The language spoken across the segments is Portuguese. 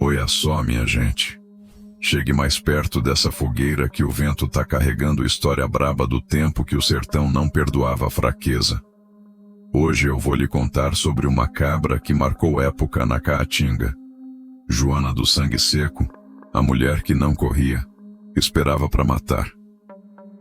Olha só, minha gente. Chegue mais perto dessa fogueira que o vento tá carregando história braba do tempo que o sertão não perdoava a fraqueza. Hoje eu vou lhe contar sobre uma cabra que marcou época na Caatinga. Joana do Sangue Seco, a mulher que não corria, esperava para matar.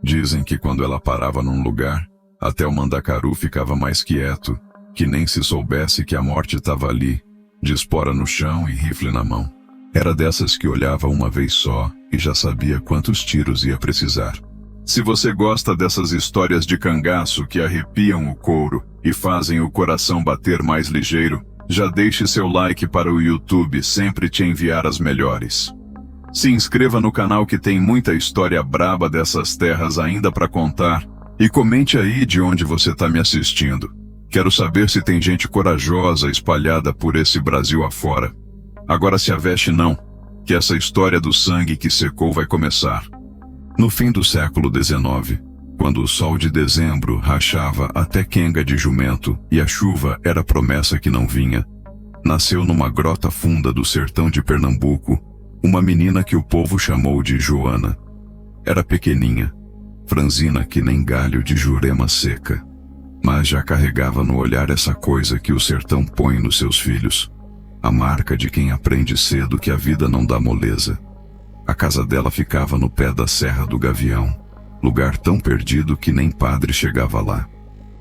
Dizem que quando ela parava num lugar, até o mandacaru ficava mais quieto, que nem se soubesse que a morte estava ali, de espora no chão e rifle na mão. Era dessas que olhava uma vez só e já sabia quantos tiros ia precisar. Se você gosta dessas histórias de cangaço que arrepiam o couro e fazem o coração bater mais ligeiro, já deixe seu like para o YouTube sempre te enviar as melhores. Se inscreva no canal que tem muita história braba dessas terras ainda para contar e comente aí de onde você está me assistindo. Quero saber se tem gente corajosa espalhada por esse Brasil afora. Agora se aveste não, que essa história do sangue que secou vai começar. No fim do século XIX, quando o sol de dezembro rachava até quenga de jumento e a chuva era promessa que não vinha, nasceu numa grota funda do sertão de Pernambuco uma menina que o povo chamou de Joana. Era pequeninha, franzina que nem galho de jurema seca, mas já carregava no olhar essa coisa que o sertão põe nos seus filhos, a marca de quem aprende cedo que a vida não dá moleza. A casa dela ficava no pé da Serra do Gavião, lugar tão perdido que nem padre chegava lá.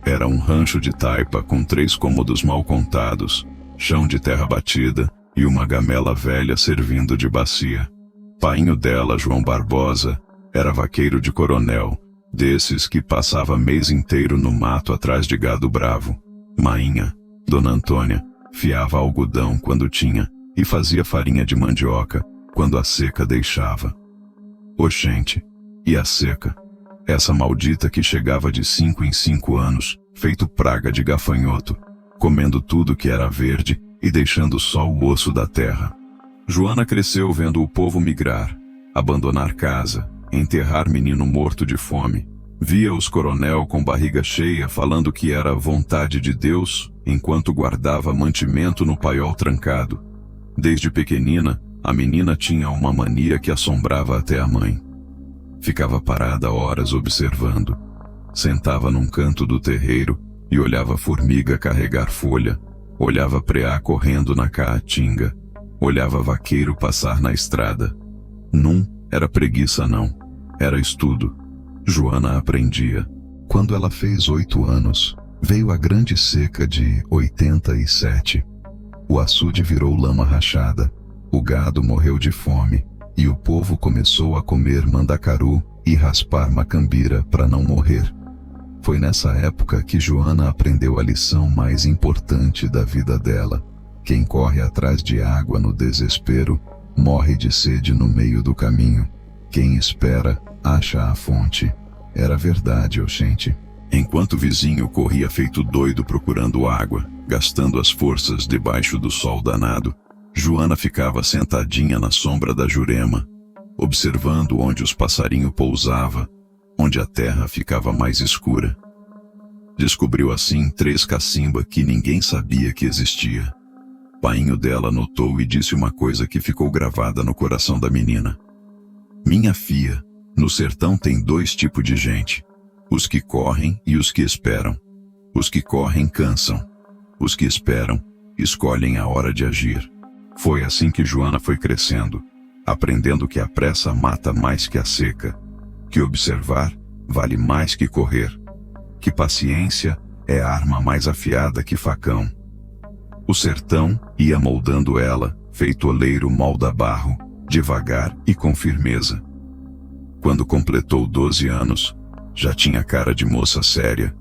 Era um rancho de taipa com 3 cômodos mal contados, chão de terra batida e uma gamela velha servindo de bacia. Painho dela, João Barbosa, era vaqueiro de coronel, desses que passava mês inteiro no mato atrás de gado bravo. Mainha, Dona Antônia, fiava algodão quando tinha e fazia farinha de mandioca quando a seca deixava. Oxente, e a seca? Essa maldita que chegava de 5 em 5 anos, feito praga de gafanhoto, comendo tudo que era verde e deixando só o osso da terra. Joana cresceu vendo o povo migrar, abandonar casa, enterrar menino morto de fome. Via os coronel com barriga cheia falando que era vontade de Deus, enquanto guardava mantimento no paiol trancado. Desde pequenina, a menina tinha uma mania que assombrava até a mãe. Ficava parada horas observando. Sentava num canto do terreiro e olhava formiga carregar folha, olhava preá correndo na Caatinga, olhava vaqueiro passar na estrada. Não era preguiça não, era estudo. Joana aprendia. Quando ela fez 8 anos, veio a grande seca de 87. O açude virou lama rachada, o gado morreu de fome, e o povo começou a comer mandacaru e raspar macambira para não morrer. Foi nessa época que Joana aprendeu a lição mais importante da vida dela. Quem corre atrás de água no desespero, morre de sede no meio do caminho. Quem espera, acha a fonte. Era verdade, oxente. Enquanto o vizinho corria feito doido procurando água, gastando as forças debaixo do sol danado, Joana ficava sentadinha na sombra da jurema, observando onde os passarinhos pousavam, onde a terra ficava mais escura. Descobriu assim 3 cacimba que ninguém sabia que existia. Painho dela notou e disse uma coisa que ficou gravada no coração da menina. Minha filha, no sertão tem 2 tipos de gente, os que correm e os que esperam. Os que correm cansam, os que esperam escolhem a hora de agir. Foi assim que Joana foi crescendo, aprendendo que a pressa mata mais que a seca, que observar vale mais que correr, que paciência é arma mais afiada que facão. O sertão ia moldando ela, feito oleiro molda barro, devagar e com firmeza. Quando completou 12 anos, já tinha cara de moça séria,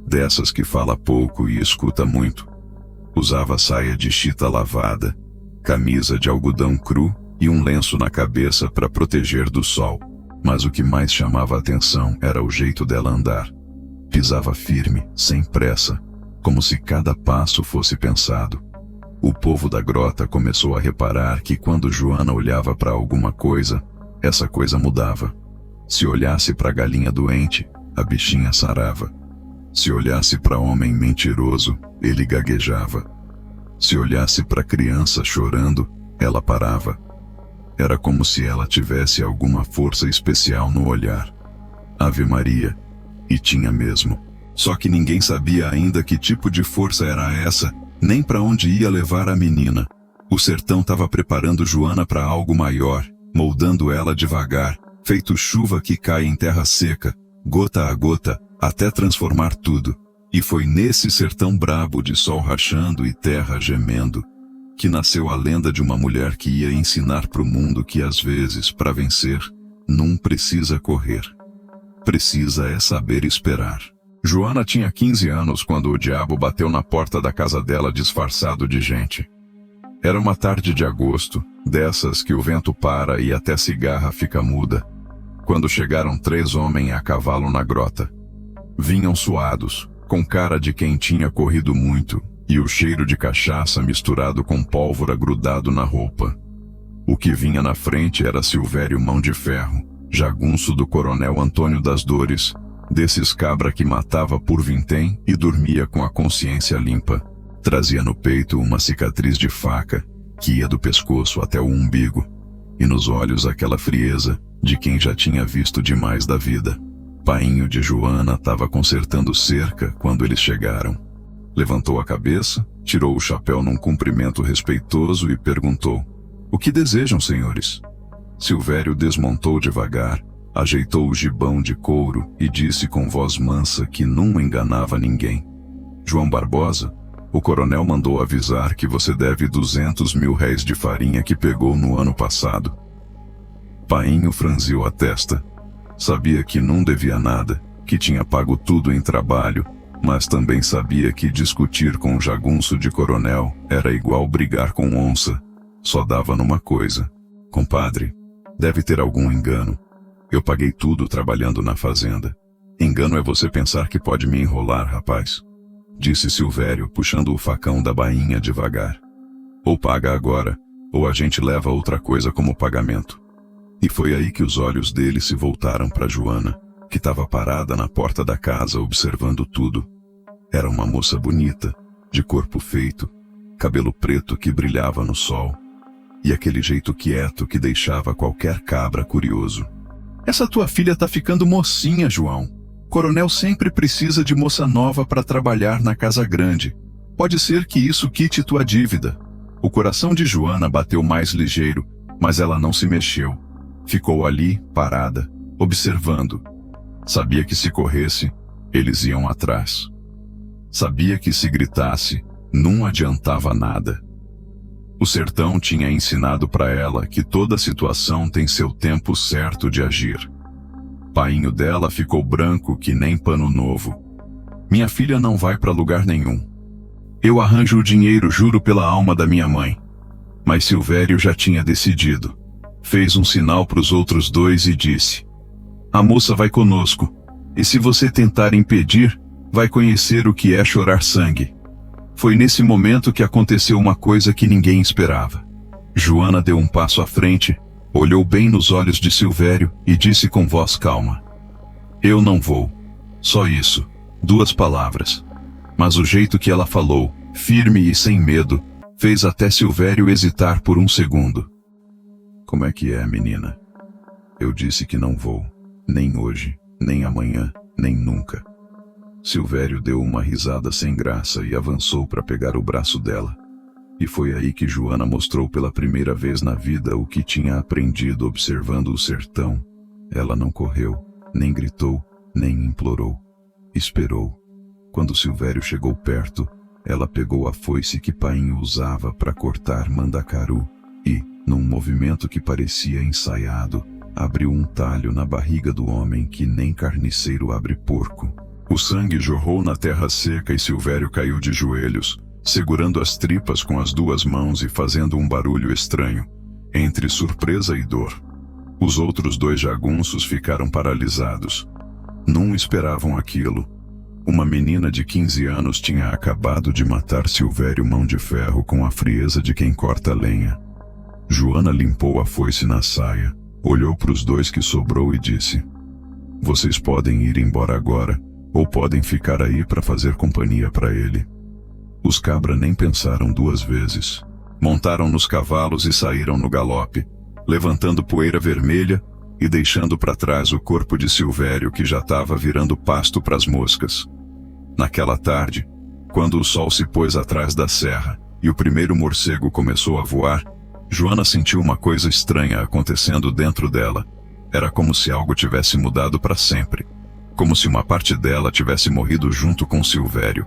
dessas que fala pouco e escuta muito. Usava saia de chita lavada, camisa de algodão cru e um lenço na cabeça para proteger do sol. Mas o que mais chamava a atenção era o jeito dela andar. Pisava firme, sem pressa, como se cada passo fosse pensado. O povo da grota começou a reparar que quando Joana olhava para alguma coisa, essa coisa mudava. Se olhasse para a galinha doente, a bichinha sarava. Se olhasse para homem mentiroso, ele gaguejava. Se olhasse para criança chorando, Ela parava. Era como se ela tivesse alguma força especial no olhar. Ave Maria. E tinha mesmo. Só que ninguém sabia ainda que tipo de força era essa, nem para onde ia levar a menina. O sertão estava preparando Joana para algo maior, moldando ela devagar, feito chuva que cai em terra seca, gota a gota, até transformar tudo. E foi nesse sertão brabo de sol rachando e terra gemendo, que nasceu a lenda de uma mulher que ia ensinar pro mundo que às vezes, para vencer, não precisa correr. Precisa é saber esperar. Joana tinha 15 anos quando o diabo bateu na porta da casa dela disfarçado de gente. Era uma tarde de agosto, dessas que o vento para e até cigarra fica muda, quando chegaram 3 homens a cavalo na grota. Vinham suados, com cara de quem tinha corrido muito, e o cheiro de cachaça misturado com pólvora grudado na roupa. O que vinha na frente era Silvério Mão de Ferro, jagunço do coronel Antônio das Dores, desses cabra que matava por vintém e dormia com a consciência limpa. Trazia no peito uma cicatriz de faca, que ia do pescoço até o umbigo, e nos olhos aquela frieza de quem já tinha visto demais da vida. Painho de Joana estava consertando cerca quando eles chegaram. Levantou a cabeça, tirou o chapéu num cumprimento respeitoso e perguntou: "O que desejam, senhores?" Silvério desmontou devagar, ajeitou o gibão de couro e disse com voz mansa que não enganava ninguém: "João Barbosa, o coronel mandou avisar que você deve 200 mil réis de farinha que pegou no ano passado." Painho franziu a testa. Sabia que não devia nada, que tinha pago tudo em trabalho, mas também sabia que discutir com um jagunço de coronel era igual brigar com onça. Só dava numa coisa: "Compadre, deve ter algum engano. Eu paguei tudo trabalhando na fazenda. Engano é você pensar que pode me enrolar, rapaz," disse Silvério, puxando o facão da bainha devagar. "Ou paga agora, ou a gente leva outra coisa como pagamento." E foi aí que os olhos dele se voltaram para Joana, que estava parada na porta da casa observando tudo. Era uma moça bonita, de corpo feito, cabelo preto que brilhava no sol, e aquele jeito quieto que deixava qualquer cabra curioso. "Essa tua filha tá ficando mocinha, João. Coronel sempre precisa de moça nova para trabalhar na casa grande. Pode ser que isso quite tua dívida." O coração de Joana bateu mais ligeiro, mas ela não se mexeu. Ficou ali, parada, observando. Sabia que se corresse, eles iam atrás. Sabia que se gritasse, não adiantava nada. O sertão tinha ensinado para ela que toda situação tem seu tempo certo de agir. Painho dela ficou branco que nem pano novo. "Minha filha não vai para lugar nenhum. Eu arranjo o dinheiro, juro pela alma da minha mãe." Mas Silvério já tinha decidido. Fez um sinal para os outros 2 e disse: "A moça vai conosco, e se você tentar impedir, vai conhecer o que é chorar sangue." Foi nesse momento que aconteceu uma coisa que ninguém esperava. Joana deu um passo à frente, olhou bem nos olhos de Silvério e disse com voz calma: "Eu não vou." Só isso, 2 palavras. Mas o jeito que ela falou, firme e sem medo, fez até Silvério hesitar por um segundo. "Como é que é, menina? Eu disse que não vou, nem hoje, nem amanhã, nem nunca." Silvério deu uma risada sem graça e avançou para pegar o braço dela. E foi aí que Joana mostrou pela primeira vez na vida o que tinha aprendido observando o sertão. Ela não correu, nem gritou, nem implorou. Esperou. Quando Silvério chegou perto, ela pegou a foice que Painho usava para cortar mandacaru e, num movimento que parecia ensaiado, abriu um talho na barriga do homem que nem carniceiro abre porco. O sangue jorrou na terra seca e Silvério caiu de joelhos, segurando as tripas com as 2 mãos e fazendo um barulho estranho, entre surpresa e dor. Os outros 2 jagunços ficaram paralisados. Não esperavam aquilo. Uma menina de 15 anos tinha acabado de matar Silvério Mão de Ferro com a frieza de quem corta lenha. Joana limpou a foice na saia, olhou para os 2 que sobrou e disse: "Vocês podem ir embora agora, ou podem ficar aí para fazer companhia para ele." Os cabra nem pensaram 2 vezes. Montaram nos cavalos e saíram no galope, levantando poeira vermelha e deixando para trás o corpo de Silvério que já estava virando pasto para as moscas. Naquela tarde, quando o sol se pôs atrás da serra e o primeiro morcego começou a voar, Joana sentiu uma coisa estranha acontecendo dentro dela. Era como se algo tivesse mudado para sempre, como se uma parte dela tivesse morrido junto com Silvério.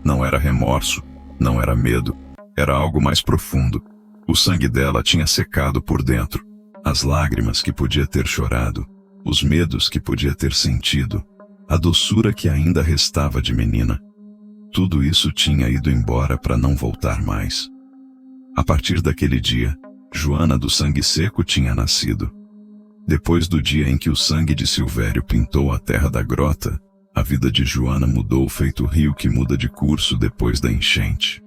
Não era remorso, não era medo, era algo mais profundo. O sangue dela tinha secado por dentro. As lágrimas que podia ter chorado, os medos que podia ter sentido, a doçura que ainda restava de menina. Tudo isso tinha ido embora para não voltar mais. A partir daquele dia, Joana do Sangue Seco tinha nascido. Depois do dia em que o sangue de Silvério pintou a terra da grota, a vida de Joana mudou feito o rio que muda de curso depois da enchente.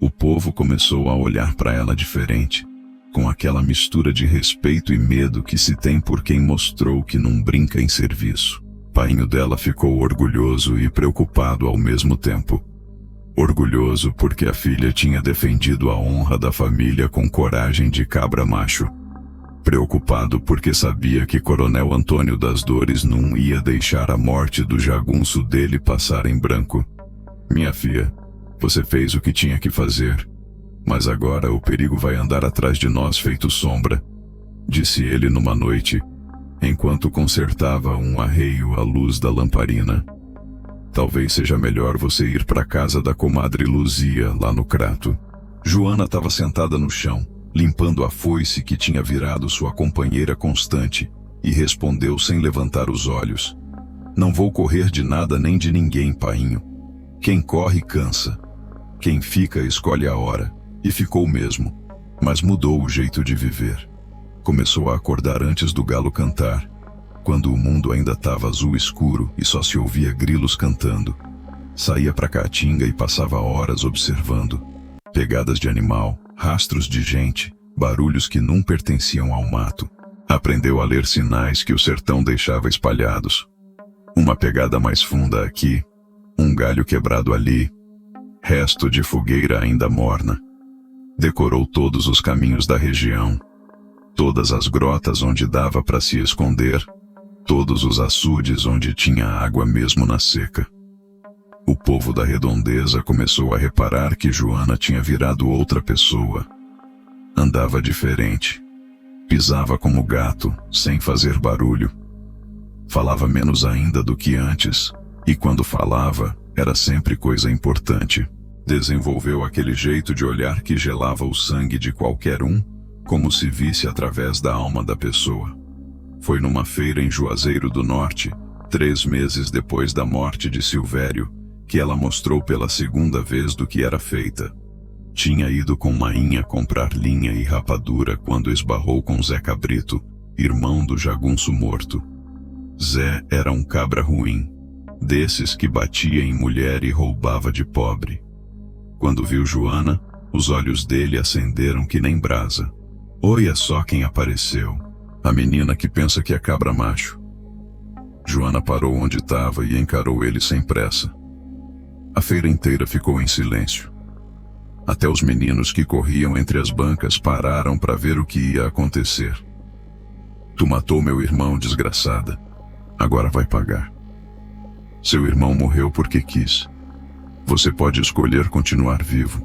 O povo começou a olhar para ela diferente, com aquela mistura de respeito e medo que se tem por quem mostrou que não brinca em serviço. Painho dela ficou orgulhoso e preocupado ao mesmo tempo. Orgulhoso porque a filha tinha defendido a honra da família com coragem de cabra macho. Preocupado porque sabia que Coronel Antônio das Dores não ia deixar a morte do jagunço dele passar em branco. Minha filha, você fez o que tinha que fazer, mas agora o perigo vai andar atrás de nós feito sombra, disse ele numa noite, enquanto consertava um arreio à luz da lamparina. Talvez seja melhor você ir para a casa da comadre Luzia, lá no Crato. Joana estava sentada no chão, limpando a foice que tinha virado sua companheira constante, e respondeu sem levantar os olhos. Não vou correr de nada nem de ninguém, painho. Quem corre cansa. Quem fica escolhe a hora. E ficou mesmo. Mas mudou o jeito de viver. Começou a acordar antes do galo cantar, quando o mundo ainda estava azul escuro e só se ouvia grilos cantando. Saía pra caatinga e passava horas observando. Pegadas de animal, rastros de gente, barulhos que não pertenciam ao mato. Aprendeu a ler sinais que o sertão deixava espalhados. Uma pegada mais funda aqui, um galho quebrado ali, resto de fogueira ainda morna. Decorou todos os caminhos da região, todas as grotas onde dava para se esconder, todos os açudes onde tinha água mesmo na seca. O povo da redondeza começou a reparar que Joana tinha virado outra pessoa. Andava diferente. Pisava como gato, sem fazer barulho. Falava menos ainda do que antes, e quando falava, era sempre coisa importante. Desenvolveu aquele jeito de olhar que gelava o sangue de qualquer um, como se visse através da alma da pessoa. Foi numa feira em Juazeiro do Norte, 3 meses depois da morte de Silvério, que ela mostrou pela segunda vez do que era feita. Tinha ido com Mainha comprar linha e rapadura quando esbarrou com Zé Cabrito, irmão do jagunço morto. Zé era um cabra ruim, desses que batia em mulher e roubava de pobre. Quando viu Joana, os olhos dele acenderam que nem brasa. Olha só quem apareceu, a menina que pensa que é cabra macho. Joana parou onde estava e encarou ele sem pressa. A feira inteira ficou em silêncio. Até os meninos que corriam entre as bancas pararam para ver o que ia acontecer. Tu matou meu irmão, desgraçada. Agora vai pagar. Seu irmão morreu porque quis. Você pode escolher continuar vivo,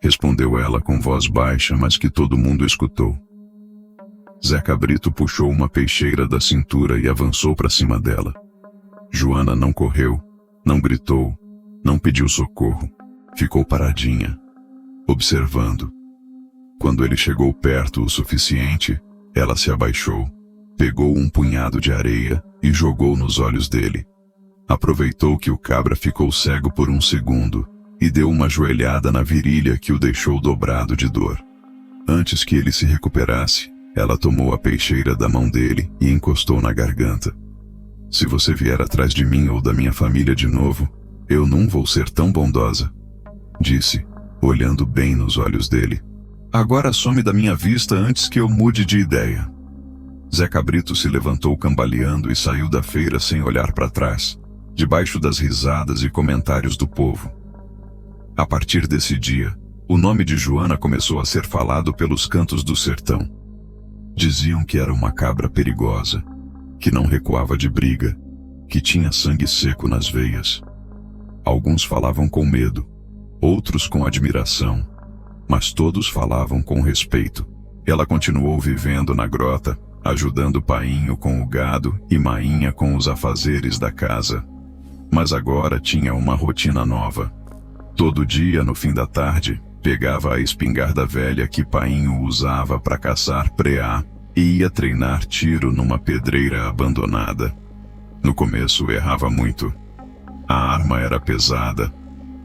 respondeu ela com voz baixa, mas que todo mundo escutou. Zé Cabrito puxou uma peixeira da cintura e avançou para cima dela. Joana não correu, não gritou, não pediu socorro. Ficou paradinha, observando. Quando ele chegou perto o suficiente, ela se abaixou, pegou um punhado de areia e jogou nos olhos dele. Aproveitou que o cabra ficou cego por um segundo e deu uma joelhada na virilha que o deixou dobrado de dor. Antes que ele se recuperasse, ela tomou a peixeira da mão dele e encostou na garganta. Se você vier atrás de mim ou da minha família de novo, eu não vou ser tão bondosa, disse, olhando bem nos olhos dele. Agora some da minha vista antes que eu mude de ideia. Zé Cabrito se levantou cambaleando e saiu da feira sem olhar para trás, debaixo das risadas e comentários do povo. A partir desse dia, O nome de Joana começou a ser falado pelos cantos do sertão. Diziam que era uma cabra perigosa, que não recuava de briga, que tinha sangue seco nas veias. Alguns falavam com medo, outros com admiração, mas todos falavam com respeito. Ela continuou vivendo na grota, ajudando Painho com o gado e Mainha com os afazeres da casa. Mas agora tinha uma rotina nova. Todo dia, no fim da tarde, pegava a espingarda velha que Painho usava para caçar preá e ia treinar tiro numa pedreira abandonada. No começo errava muito. A arma era pesada,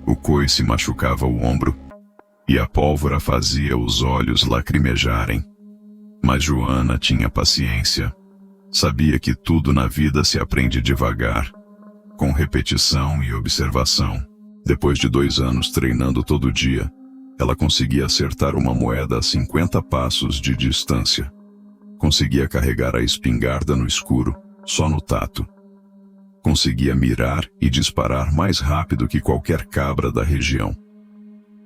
o coice machucava o ombro e a pólvora fazia os olhos lacrimejarem. Mas Joana tinha paciência. Sabia que tudo na vida se aprende devagar, com repetição e observação. Depois de 2 anos treinando todo dia, ela conseguia acertar uma moeda a 50 passos de distância. Conseguia carregar a espingarda no escuro, só no tato. Conseguia mirar e disparar mais rápido que qualquer cabra da região.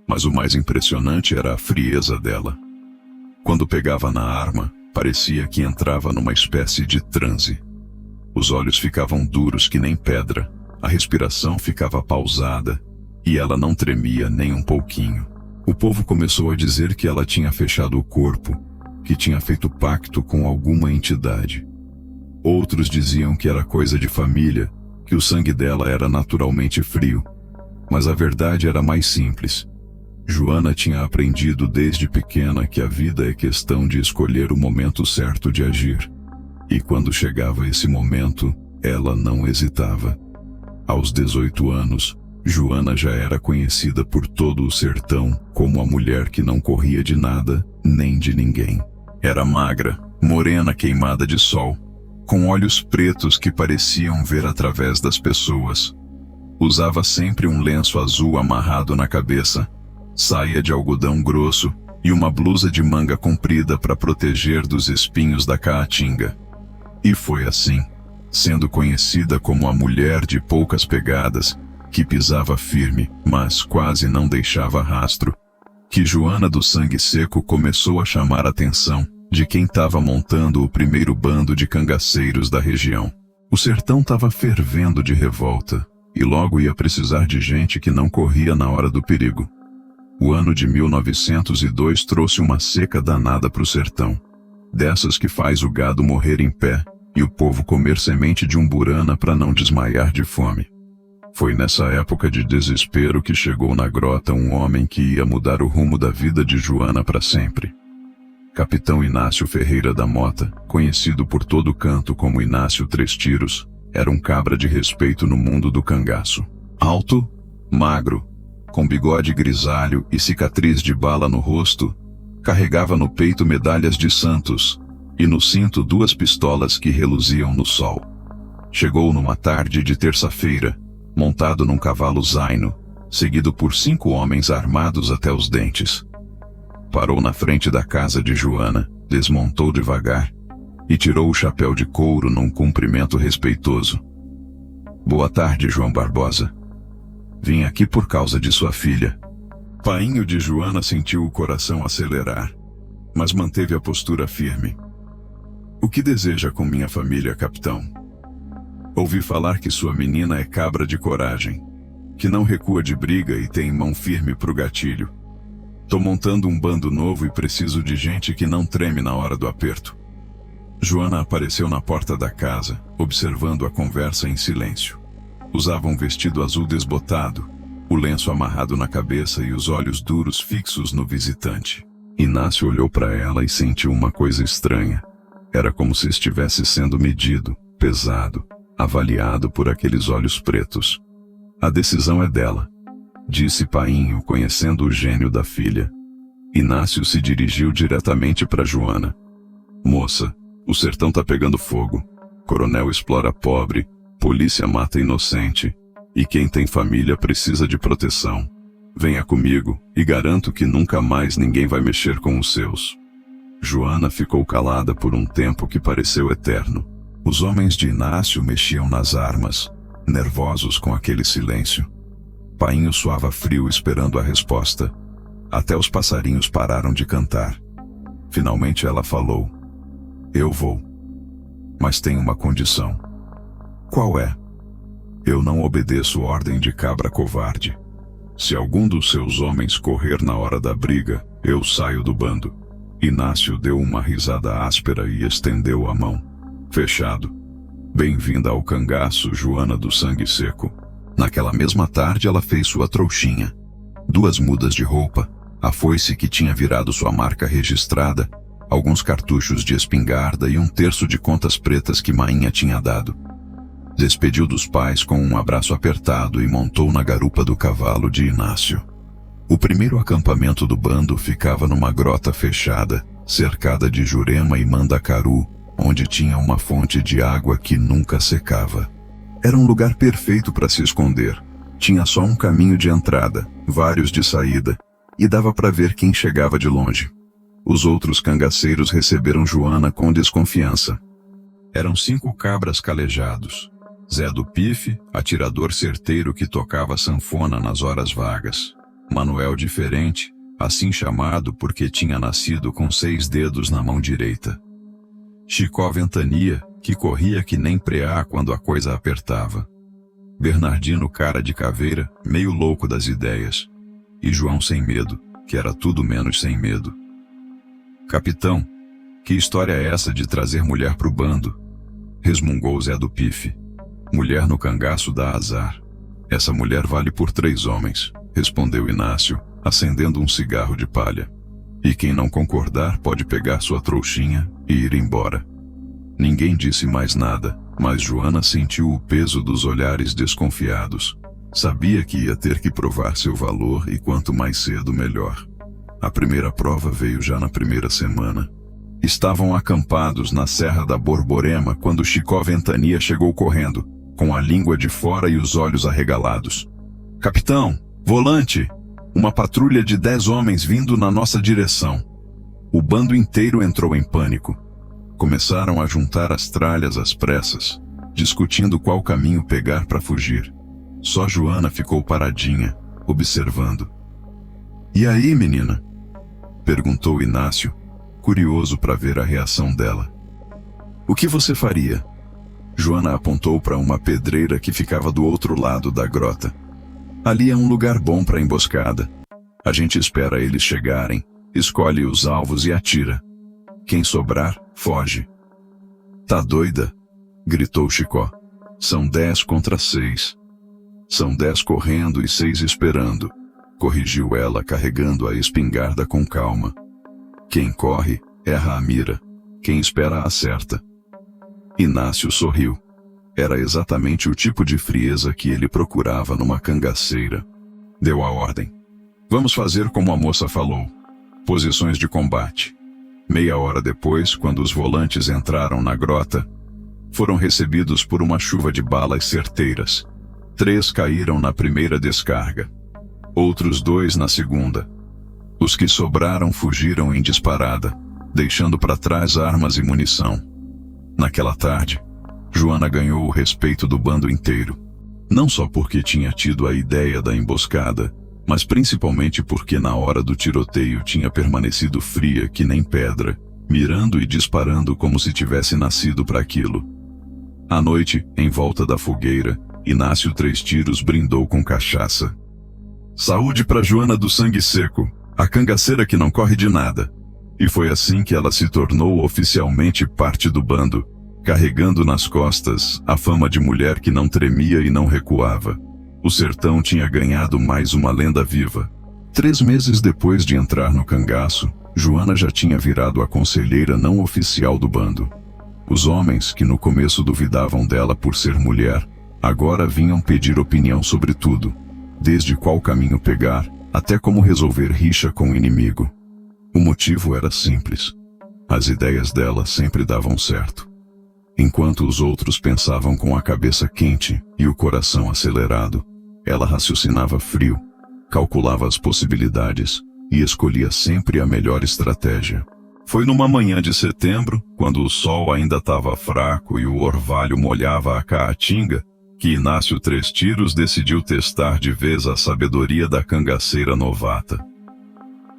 Mas o mais impressionante era a frieza dela. Quando pegava na arma, parecia que entrava numa espécie de transe. Os olhos ficavam duros que nem pedra, a respiração ficava pausada, e ela não tremia nem um pouquinho. O povo começou a dizer que ela tinha fechado o corpo, que tinha feito pacto com alguma entidade. Outros diziam que era coisa de família, que o sangue dela era naturalmente frio. Mas a verdade era mais simples. Joana tinha aprendido desde pequena que a vida é questão de escolher o momento certo de agir. E quando chegava esse momento, ela não hesitava. Aos 18 anos, Joana já era conhecida por todo o sertão como a mulher que não corria de nada, nem de ninguém. Era magra, morena queimada de sol, com olhos pretos que pareciam ver através das pessoas. Usava sempre um lenço azul amarrado na cabeça, saia de algodão grosso e uma blusa de manga comprida para proteger dos espinhos da caatinga. E foi assim, sendo conhecida como a mulher de poucas pegadas, que pisava firme, mas quase não deixava rastro, que Joana do Sangue Seco começou a chamar a atenção de quem estava montando o primeiro bando de cangaceiros da região. O sertão estava fervendo de revolta, e logo ia precisar de gente que não corria na hora do perigo. O ano de 1902 trouxe uma seca danada para o sertão, dessas que faz o gado morrer em pé e o povo comer semente de umburana para não desmaiar de fome. Foi nessa época de desespero que chegou na grota um homem que ia mudar o rumo da vida de Joana para sempre. Capitão Inácio Ferreira da Mota, conhecido por todo canto como Inácio Três Tiros, era um cabra de respeito no mundo do cangaço. Alto, magro, com bigode grisalho e cicatriz de bala no rosto, carregava no peito medalhas de santos e no cinto 2 pistolas que reluziam no sol. Chegou numa tarde de terça-feira, montado num cavalo zaino, seguido por 5 homens armados até os dentes. Parou na frente da casa de Joana, desmontou devagar e tirou o chapéu de couro num cumprimento respeitoso. Boa tarde, João Barbosa. Vim aqui por causa de sua filha. Painho de Joana sentiu o coração acelerar, mas manteve a postura firme. O que deseja com minha família, capitão? Ouvi falar que sua menina é cabra de coragem, que não recua de briga e tem mão firme pro gatilho. Tô montando um bando novo e preciso de gente que não treme na hora do aperto. Joana apareceu na porta da casa, observando a conversa em silêncio. Usava um vestido azul desbotado, o lenço amarrado na cabeça e os olhos duros fixos no visitante. Inácio olhou para ela e sentiu uma coisa estranha. Era como se estivesse sendo medido, pesado, avaliado por aqueles olhos pretos. A decisão é dela, disse Painho, conhecendo o gênio da filha. Inácio se dirigiu diretamente para Joana. Moça, o sertão tá pegando fogo. Coronel explora pobre, polícia mata inocente, e quem tem família precisa de proteção. Venha comigo, e garanto que nunca mais ninguém vai mexer com os seus. Joana ficou calada por um tempo que pareceu eterno. Os homens de Inácio mexiam nas armas, nervosos com aquele silêncio. Painho suava frio esperando a resposta. Até os passarinhos pararam de cantar. Finalmente ela falou: eu vou. Mas tem uma condição. Qual é? Eu não obedeço ordem de cabra covarde. Se algum dos seus homens correr na hora da briga, eu saio do bando. Inácio deu uma risada áspera e estendeu a mão. Fechado. Bem-vinda ao cangaço, Joana do Sangue Seco. Naquela mesma tarde ela fez sua trouxinha. 2 mudas de roupa, a foice que tinha virado sua marca registrada, alguns cartuchos de espingarda e 1/3 de contas pretas que Mainha tinha dado. Despediu dos pais com um abraço apertado e montou na garupa do cavalo de Inácio. O primeiro acampamento do bando ficava numa grota fechada, cercada de jurema e mandacaru, onde tinha uma fonte de água que nunca secava. Era um lugar perfeito para se esconder. Tinha só um caminho de entrada, vários de saída, e dava para ver quem chegava de longe. Os outros cangaceiros receberam Joana com desconfiança. Eram 5 cabras calejados. Zé do Pife, atirador certeiro que tocava sanfona nas horas vagas. Manuel Diferente, assim chamado porque tinha nascido com 6 dedos na mão direita. Chicó Ventania, que corria que nem preá quando a coisa apertava. Bernardino Cara de Caveira, meio louco das ideias. E João Sem Medo, que era tudo menos sem medo. Capitão, que história é essa de trazer mulher pro bando? Resmungou Zé do Pife. Mulher no cangaço dá azar. Essa mulher vale por 3 homens, respondeu Inácio, acendendo um cigarro de palha. E quem não concordar pode pegar sua trouxinha e ir embora. Ninguém disse mais nada, mas Joana sentiu o peso dos olhares desconfiados. Sabia que ia ter que provar seu valor e quanto mais cedo melhor. A primeira prova veio já na primeira semana. Estavam acampados na Serra da Borborema quando Chicó Ventania chegou correndo, com a língua de fora e os olhos arregalados. Capitão, volante! Uma patrulha de 10 homens vindo na nossa direção. O bando inteiro entrou em pânico. Começaram a juntar as tralhas às pressas, discutindo qual caminho pegar para fugir. Só Joana ficou paradinha, observando. E aí, menina? Perguntou Inácio, curioso para ver a reação dela. O que você faria? Joana apontou para uma pedreira que ficava do outro lado da grota. Ali é um lugar bom para emboscada. A gente espera eles chegarem, escolhe os alvos e atira. Quem sobrar, foge. Tá doida? Gritou Chicó. São 10 contra 6. São 10 correndo e 6 esperando, corrigiu ela carregando a espingarda com calma. Quem corre, erra a mira. Quem espera, acerta. Inácio sorriu. Era exatamente o tipo de frieza que ele procurava numa cangaceira. Deu a ordem. Vamos fazer como a moça falou. Posições de combate. Meia hora depois, quando os volantes entraram na grota, foram recebidos por uma chuva de balas certeiras. 3 caíram na primeira descarga. Outros 2 na segunda. Os que sobraram fugiram em disparada, deixando para trás armas e munição. Naquela tarde, Joana ganhou o respeito do bando inteiro. Não só porque tinha tido a ideia da emboscada, mas principalmente porque na hora do tiroteio tinha permanecido fria que nem pedra, mirando e disparando como se tivesse nascido para aquilo. À noite, em volta da fogueira, Inácio 3 tiros brindou com cachaça. Saúde para Joana do Sangue Seco, a cangaceira que não corre de nada. E foi assim que ela se tornou oficialmente parte do bando, carregando nas costas a fama de mulher que não tremia e não recuava. O sertão tinha ganhado mais uma lenda viva. 3 meses depois de entrar no cangaço, Joana já tinha virado a conselheira não oficial do bando. Os homens, que no começo duvidavam dela por ser mulher, agora vinham pedir opinião sobre tudo, desde qual caminho pegar, até como resolver rixa com o inimigo. O motivo era simples. As ideias dela sempre davam certo. Enquanto os outros pensavam com a cabeça quente e o coração acelerado, ela raciocinava frio, calculava as possibilidades e escolhia sempre a melhor estratégia. Foi numa manhã de setembro, quando o sol ainda estava fraco e o orvalho molhava a caatinga, que Inácio 3 tiros decidiu testar de vez a sabedoria da cangaceira novata.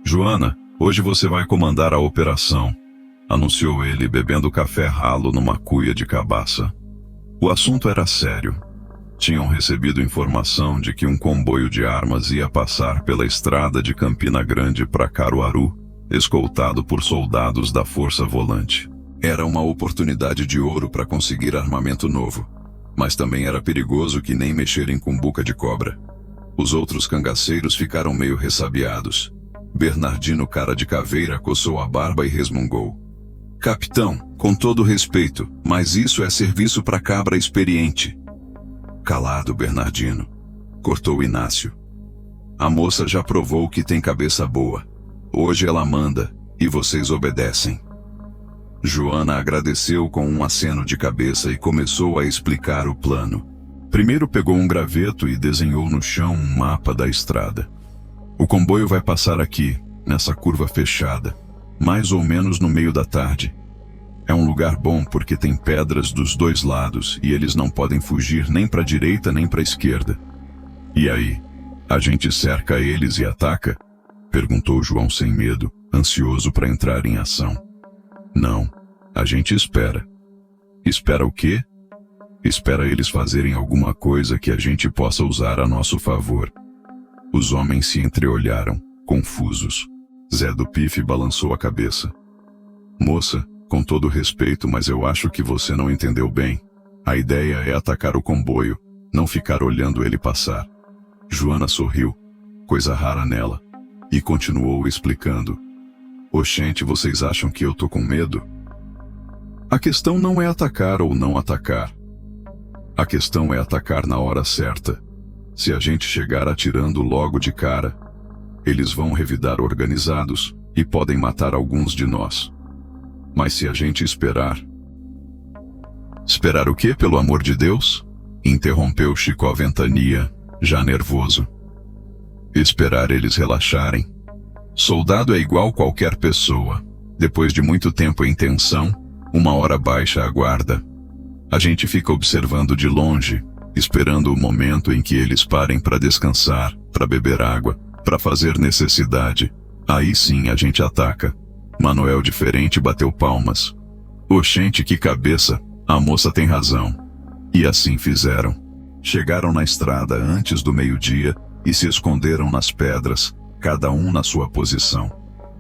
Joana, hoje você vai comandar a operação, anunciou ele bebendo café ralo numa cuia de cabaça. O assunto era sério. Tinham recebido informação de que um comboio de armas ia passar pela estrada de Campina Grande para Caruaru, escoltado por soldados da Força Volante. Era uma oportunidade de ouro para conseguir armamento novo, mas também era perigoso que nem mexerem com boca de cobra. Os outros cangaceiros ficaram meio ressabiados. Bernardino Cara de Caveira coçou a barba e resmungou. Capitão, com todo respeito, mas isso é serviço para cabra experiente. Calado, Bernardino, cortou Inácio. A moça já provou que tem cabeça boa. Hoje ela manda, e vocês obedecem. Joana agradeceu com um aceno de cabeça e começou a explicar o plano. Primeiro pegou um graveto e desenhou no chão um mapa da estrada. O comboio vai passar aqui, nessa curva fechada, mais ou menos no meio da tarde. É um lugar bom porque tem pedras dos dois lados e eles não podem fugir nem para a direita nem para a esquerda. E aí, a gente cerca eles e ataca? Perguntou João sem medo, ansioso para entrar em ação. Não, a gente espera. Espera o quê? Espera eles fazerem alguma coisa que a gente possa usar a nosso favor. Os homens se entreolharam, confusos. Zé do Pife balançou a cabeça. Moça, com todo respeito, mas eu acho que você não entendeu bem. A ideia é atacar o comboio, não ficar olhando ele passar. Joana sorriu, coisa rara nela, e continuou explicando. Oxente, vocês acham que eu tô com medo? A questão não é atacar ou não atacar. A questão é atacar na hora certa. Se a gente chegar atirando logo de cara, eles vão revidar organizados e podem matar alguns de nós. Mas se a gente esperar... Esperar o quê, pelo amor de Deus? Interrompeu Chicó Ventania, já nervoso. Esperar eles relaxarem. Soldado é igual qualquer pessoa. Depois de muito tempo em tensão, uma hora baixa a guarda. A gente fica observando de longe, esperando o momento em que eles parem para descansar, para beber água, para fazer necessidade. Aí sim a gente ataca. Manuel diferente bateu palmas. Oxente, que cabeça, a moça tem razão. E assim fizeram. Chegaram na estrada antes do meio-dia e se esconderam nas pedras, cada um na sua posição.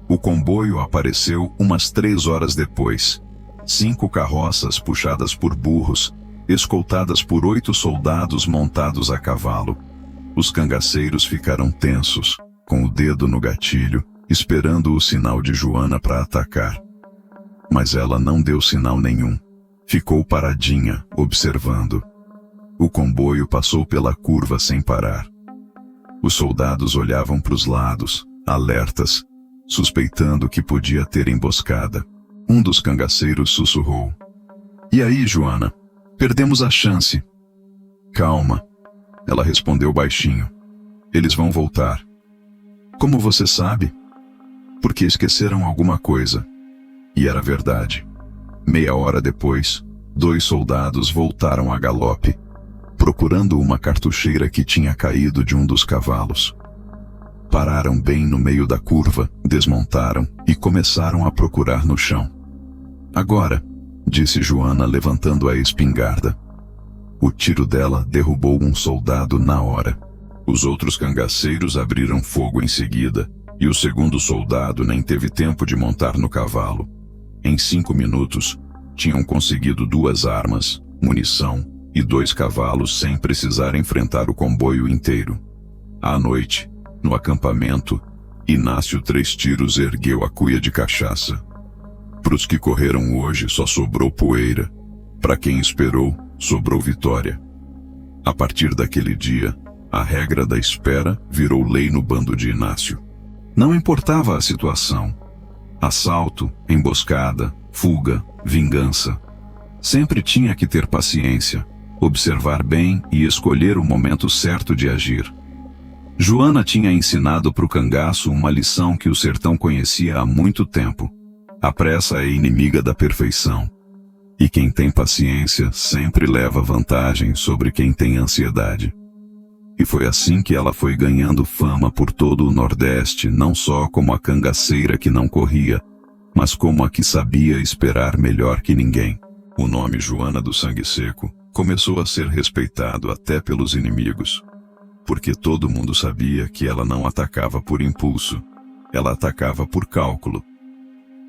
O comboio apareceu umas 3 horas depois. 5 carroças puxadas por burros, escoltadas por 8 soldados montados a cavalo. Os cangaceiros ficaram tensos, com o dedo no gatilho, esperando o sinal de Joana para atacar. Mas ela não deu sinal nenhum. Ficou paradinha, observando. O comboio passou pela curva sem parar. Os soldados olhavam para os lados, alertas, suspeitando que podia ter emboscada. Um dos cangaceiros sussurrou. E aí, Joana? Perdemos a chance. Calma. Ela respondeu baixinho. Eles vão voltar. Como você sabe? Porque esqueceram alguma coisa. E era verdade. Meia hora depois, 2 soldados voltaram a galope, procurando uma cartucheira que tinha caído de um dos cavalos. Pararam bem no meio da curva, desmontaram e começaram a procurar no chão. Agora, disse Joana levantando a espingarda. O tiro dela derrubou um soldado na hora. Os outros cangaceiros abriram fogo em seguida, e o segundo soldado nem teve tempo de montar no cavalo. Em 5 minutos, tinham conseguido 2 armas, munição e 2 cavalos sem precisar enfrentar o comboio inteiro. À noite, no acampamento, Inácio 3 tiros ergueu a cuia de cachaça. Pros que correram hoje só sobrou poeira. Para quem esperou, sobrou vitória. A partir daquele dia, a regra da espera virou lei no bando de Inácio. Não importava a situação. Assalto, emboscada, fuga, vingança. Sempre tinha que ter paciência, observar bem e escolher o momento certo de agir. Joana tinha ensinado para o cangaço uma lição que o sertão conhecia há muito tempo. A pressa é inimiga da perfeição. E quem tem paciência sempre leva vantagem sobre quem tem ansiedade. E foi assim que ela foi ganhando fama por todo o Nordeste, não só como a cangaceira que não corria, mas como a que sabia esperar melhor que ninguém. O nome Joana do Sangue Seco começou a ser respeitado até pelos inimigos, porque todo mundo sabia que ela não atacava por impulso, ela atacava por cálculo.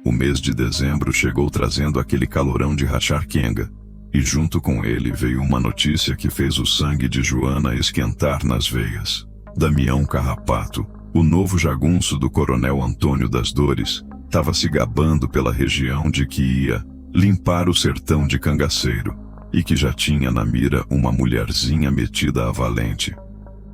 O mês de dezembro chegou trazendo aquele calorão de rachar quenga, e junto com ele veio uma notícia que fez o sangue de Joana esquentar nas veias. Damião Carrapato, o novo jagunço do coronel Antônio das Dores, estava se gabando pela região de que ia limpar o sertão de cangaceiro, e que já tinha na mira uma mulherzinha metida a valente.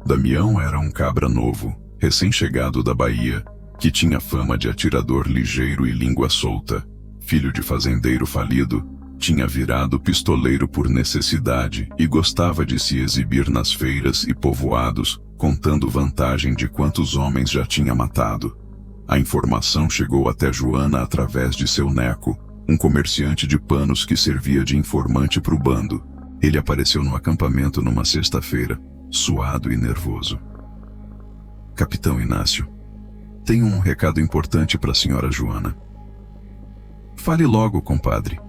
Damião era um cabra novo, recém-chegado da Bahia, que tinha fama de atirador ligeiro e língua solta, filho de fazendeiro falido, tinha virado pistoleiro por necessidade e gostava de se exibir nas feiras e povoados, contando vantagem de quantos homens já tinha matado. A informação chegou até Joana através de seu neco, um comerciante de panos que servia de informante para o bando. Ele apareceu no acampamento numa sexta-feira, suado e nervoso. Capitão Inácio, tenho um recado importante para a senhora Joana. Fale logo, compadre,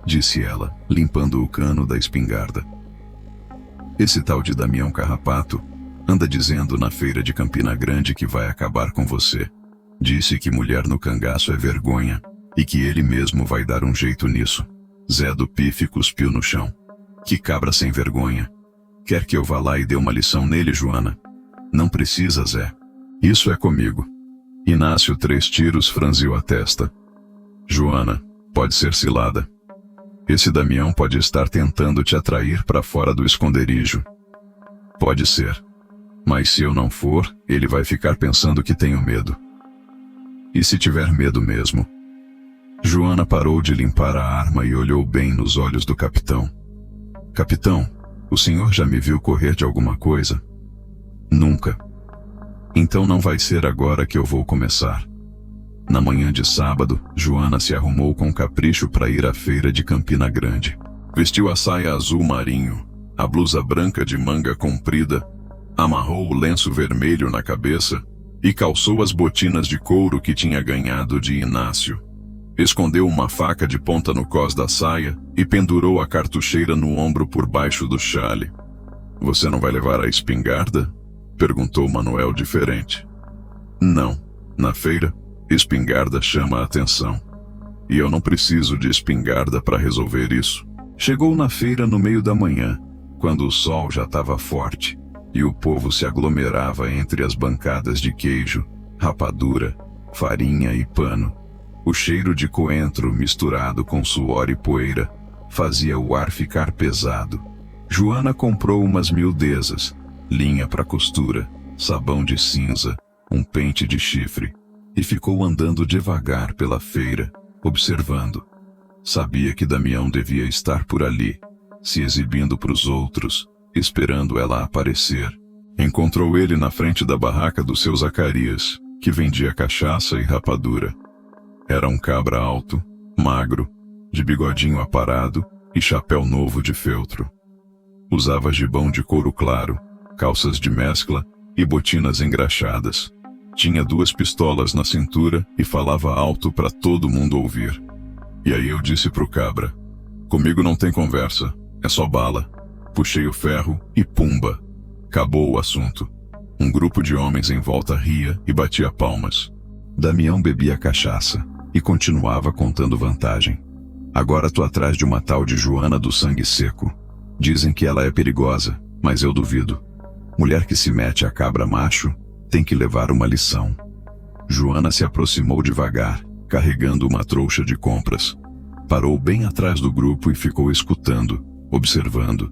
disse ela, limpando o cano da espingarda. Esse tal de Damião Carrapato anda dizendo na feira de Campina Grande que vai acabar com você. Disse que mulher no cangaço é vergonha, e que ele mesmo vai dar um jeito nisso. Zé do Pife cuspiu no chão. Que cabra sem vergonha. Quer que eu vá lá e dê uma lição nele, Joana? Não precisa, Zé. Isso é comigo. Inácio 3 tiros franziu a testa. Joana, pode ser cilada. Esse Damião pode estar tentando te atrair para fora do esconderijo. Pode ser. Mas se eu não for, ele vai ficar pensando que tenho medo. E se tiver medo mesmo? Joana parou de limpar a arma e olhou bem nos olhos do capitão. Capitão, o senhor já me viu correr de alguma coisa? Nunca. Então não vai ser agora que eu vou começar. Na manhã de sábado, Joana se arrumou com capricho para ir à feira de Campina Grande. Vestiu a saia azul marinho, a blusa branca de manga comprida, amarrou o lenço vermelho na cabeça e calçou as botinas de couro que tinha ganhado de Inácio. Escondeu uma faca de ponta no cós da saia e pendurou a cartucheira no ombro por baixo do chale. Você não vai levar a espingarda? Perguntou Manuel diferente. Não, na feira, espingarda chama a atenção. E eu não preciso de espingarda para resolver isso. Chegou na feira no meio da manhã, quando o sol já estava forte, e o povo se aglomerava entre as bancadas de queijo, rapadura, farinha e pano. O cheiro de coentro misturado com suor e poeira fazia o ar ficar pesado. Joana comprou umas miudezas, linha para costura, sabão de cinza, um pente de chifre, e ficou andando devagar pela feira, observando. Sabia que Damião devia estar por ali, se exibindo para os outros, esperando ela aparecer. Encontrou ele na frente da barraca do seu Zacarias, que vendia cachaça e rapadura. Era um cabra alto, magro, de bigodinho aparado e chapéu novo de feltro. Usava gibão de couro claro, calças de mescla e botinas engraxadas. Tinha 2 pistolas na cintura e falava alto para todo mundo ouvir. E aí eu disse pro cabra: comigo não tem conversa, é só bala. Puxei o ferro e pumba. Acabou o assunto. Um grupo de homens em volta ria e batia palmas. Damião bebia cachaça e continuava contando vantagem. Agora tô atrás de uma tal de Joana do Sangue Seco. Dizem que ela é perigosa, mas eu duvido. Mulher que se mete a cabra macho tem que levar uma lição. Joana se aproximou devagar, carregando uma trouxa de compras. Parou bem atrás do grupo e ficou escutando, observando.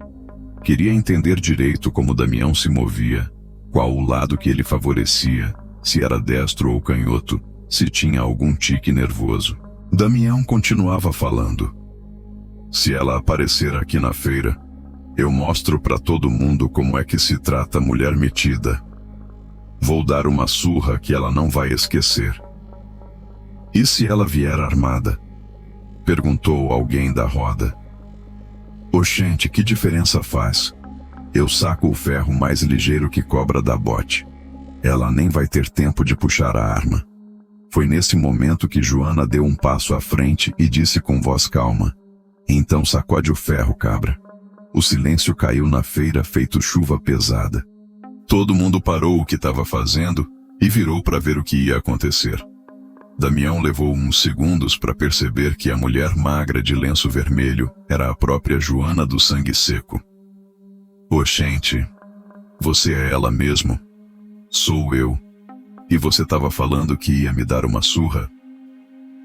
Queria entender direito como Damião se movia, qual o lado que ele favorecia, se era destro ou canhoto, se tinha algum tique nervoso. Damião continuava falando. Se ela aparecer aqui na feira, eu mostro para todo mundo como é que se trata mulher metida. Vou dar uma surra que ela não vai esquecer. E se ela vier armada? Perguntou alguém da roda. Oxente, que diferença faz? Eu saco o ferro mais ligeiro que cobra dá bote. Ela nem vai ter tempo de puxar a arma. Foi nesse momento que Joana deu um passo à frente e disse com voz calma: então sacode o ferro, cabra. O silêncio caiu na feira feito chuva pesada. Todo mundo parou o que estava fazendo e virou para ver o que ia acontecer. Damião levou uns segundos para perceber que a mulher magra de lenço vermelho era a própria Joana do Sangue Seco. Oxente, você é ela mesmo? Sou eu. E você estava falando que ia me dar uma surra?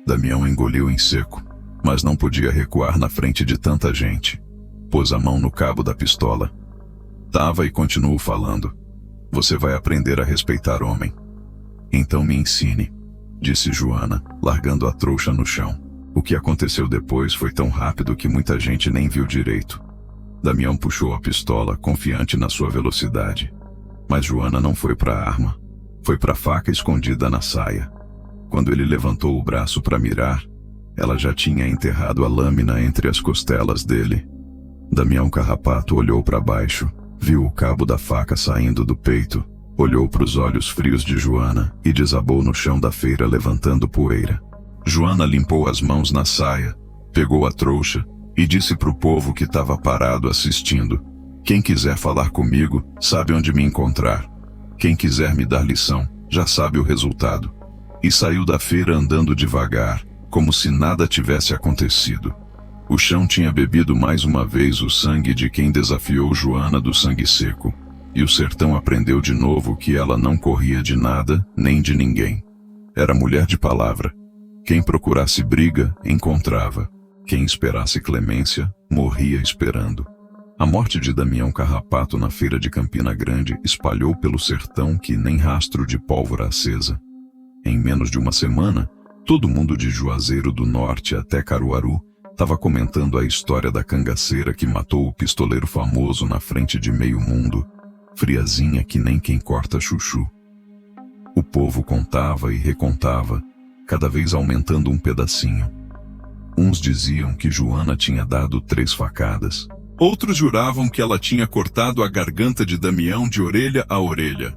Damião engoliu em seco, mas não podia recuar na frente de tanta gente. Pôs a mão no cabo da pistola. Tava e continuou falando. Você vai aprender a respeitar homem. Então me ensine, disse Joana, largando a trouxa no chão. O que aconteceu depois foi tão rápido que muita gente nem viu direito. Damião puxou a pistola, confiante na sua velocidade. Mas Joana não foi para a arma. Foi para a faca escondida na saia. Quando ele levantou o braço para mirar, ela já tinha enterrado a lâmina entre as costelas dele. Damião Carrapato olhou para baixo, viu o cabo da faca saindo do peito, olhou para os olhos frios de Joana e desabou no chão da feira levantando poeira. Joana limpou as mãos na saia, pegou a trouxa e disse para o povo que estava parado assistindo: quem quiser falar comigo, sabe onde me encontrar. Quem quiser me dar lição, já sabe o resultado. E saiu da feira andando devagar, como se nada tivesse acontecido. O chão tinha bebido mais uma vez o sangue de quem desafiou Joana do Sangue Seco, e o sertão aprendeu de novo que ela não corria de nada, nem de ninguém. Era mulher de palavra. Quem procurasse briga, encontrava. Quem esperasse clemência, morria esperando. A morte de Damião Carrapato na feira de Campina Grande espalhou pelo sertão que nem rastro de pólvora acesa. Em menos de uma semana, todo mundo de Juazeiro do Norte até Caruaru estava comentando a história da cangaceira que matou o pistoleiro famoso na frente de meio mundo, friazinha que nem quem corta chuchu. O povo contava e recontava, cada vez aumentando um pedacinho. Uns diziam que Joana tinha dado 3 facadas. Outros juravam que ela tinha cortado a garganta de Damião de orelha a orelha.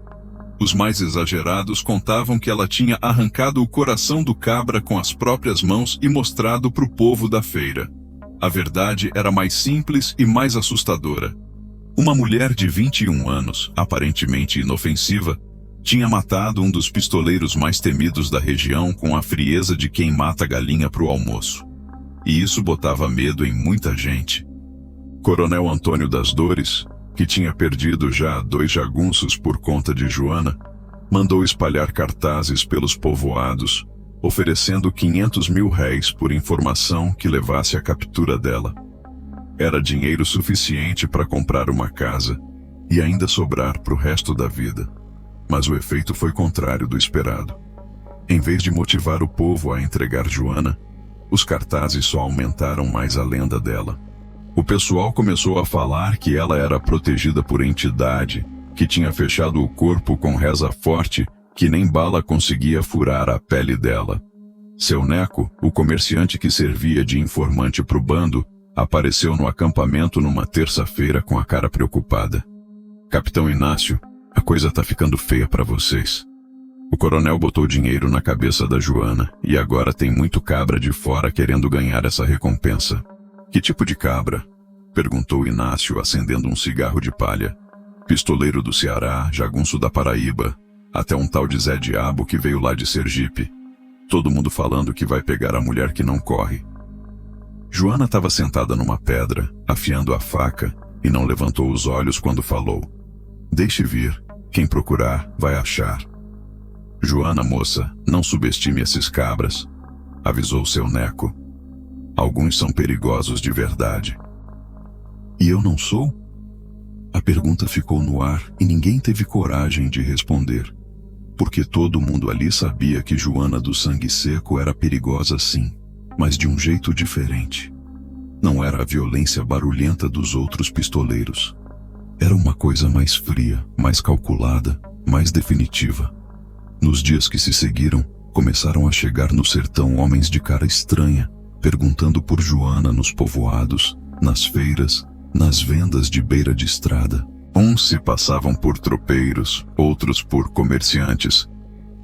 Os mais exagerados contavam que ela tinha arrancado o coração do cabra com as próprias mãos e mostrado para o povo da feira. A verdade era mais simples e mais assustadora. Uma mulher de 21 anos, aparentemente inofensiva, tinha matado um dos pistoleiros mais temidos da região com a frieza de quem mata galinha para o almoço. E isso botava medo em muita gente. Coronel Antônio das Dores, que tinha perdido já 2 jagunços por conta de Joana, mandou espalhar cartazes pelos povoados, oferecendo 500 mil réis por informação que levasse à captura dela. Era dinheiro suficiente para comprar uma casa e ainda sobrar para o resto da vida. Mas o efeito foi contrário do esperado. Em vez de motivar o povo a entregar Joana, os cartazes só aumentaram mais a lenda dela. O pessoal começou a falar que ela era protegida por entidade, que tinha fechado o corpo com reza forte, que nem bala conseguia furar a pele dela. Seu Neco, o comerciante que servia de informante pro bando, apareceu no acampamento numa terça-feira com a cara preocupada. Capitão Inácio, a coisa tá ficando feia para vocês. O coronel botou dinheiro na cabeça da Joana e agora tem muito cabra de fora querendo ganhar essa recompensa. Que tipo de cabra? Perguntou Inácio, acendendo um cigarro de palha. Pistoleiro do Ceará, jagunço da Paraíba, até um tal de Zé Diabo que veio lá de Sergipe. Todo mundo falando que vai pegar a mulher que não corre. Joana estava sentada numa pedra, afiando a faca, e não levantou os olhos quando falou: deixe vir, quem procurar vai achar. Joana, moça, não subestime esses cabras, avisou seu Neco. Alguns são perigosos de verdade. E eu não sou? A pergunta ficou no ar e ninguém teve coragem de responder. Porque todo mundo ali sabia que Joana do Sangue Seco era perigosa sim, mas de um jeito diferente. Não era a violência barulhenta dos outros pistoleiros. Era uma coisa mais fria, mais calculada, mais definitiva. Nos dias que se seguiram, começaram a chegar no sertão homens de cara estranha, perguntando por Joana nos povoados, nas feiras, nas vendas de beira de estrada. Uns se passavam por tropeiros, outros por comerciantes,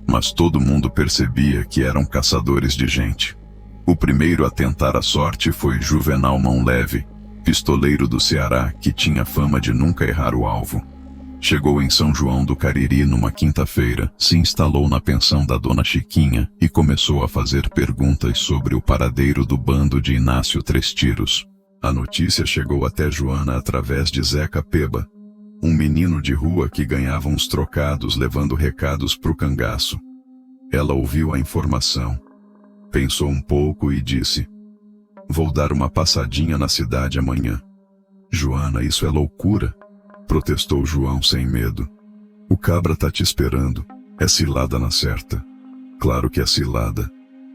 mas todo mundo percebia que eram caçadores de gente. O primeiro a tentar a sorte foi Juvenal Mão Leve, pistoleiro do Ceará que tinha fama de nunca errar o alvo. Chegou em São João do Cariri numa quinta-feira, se instalou na pensão da dona Chiquinha e começou a fazer perguntas sobre o paradeiro do bando de Inácio Três Tiros. A notícia chegou até Joana através de Zeca Peba, um menino de rua que ganhava uns trocados levando recados pro cangaço. Ela ouviu a informação, pensou um pouco e disse: "Vou dar uma passadinha na cidade amanhã." "Joana, isso é loucura", protestou João sem medo. "O cabra tá te esperando, é cilada na certa." "Claro que é cilada,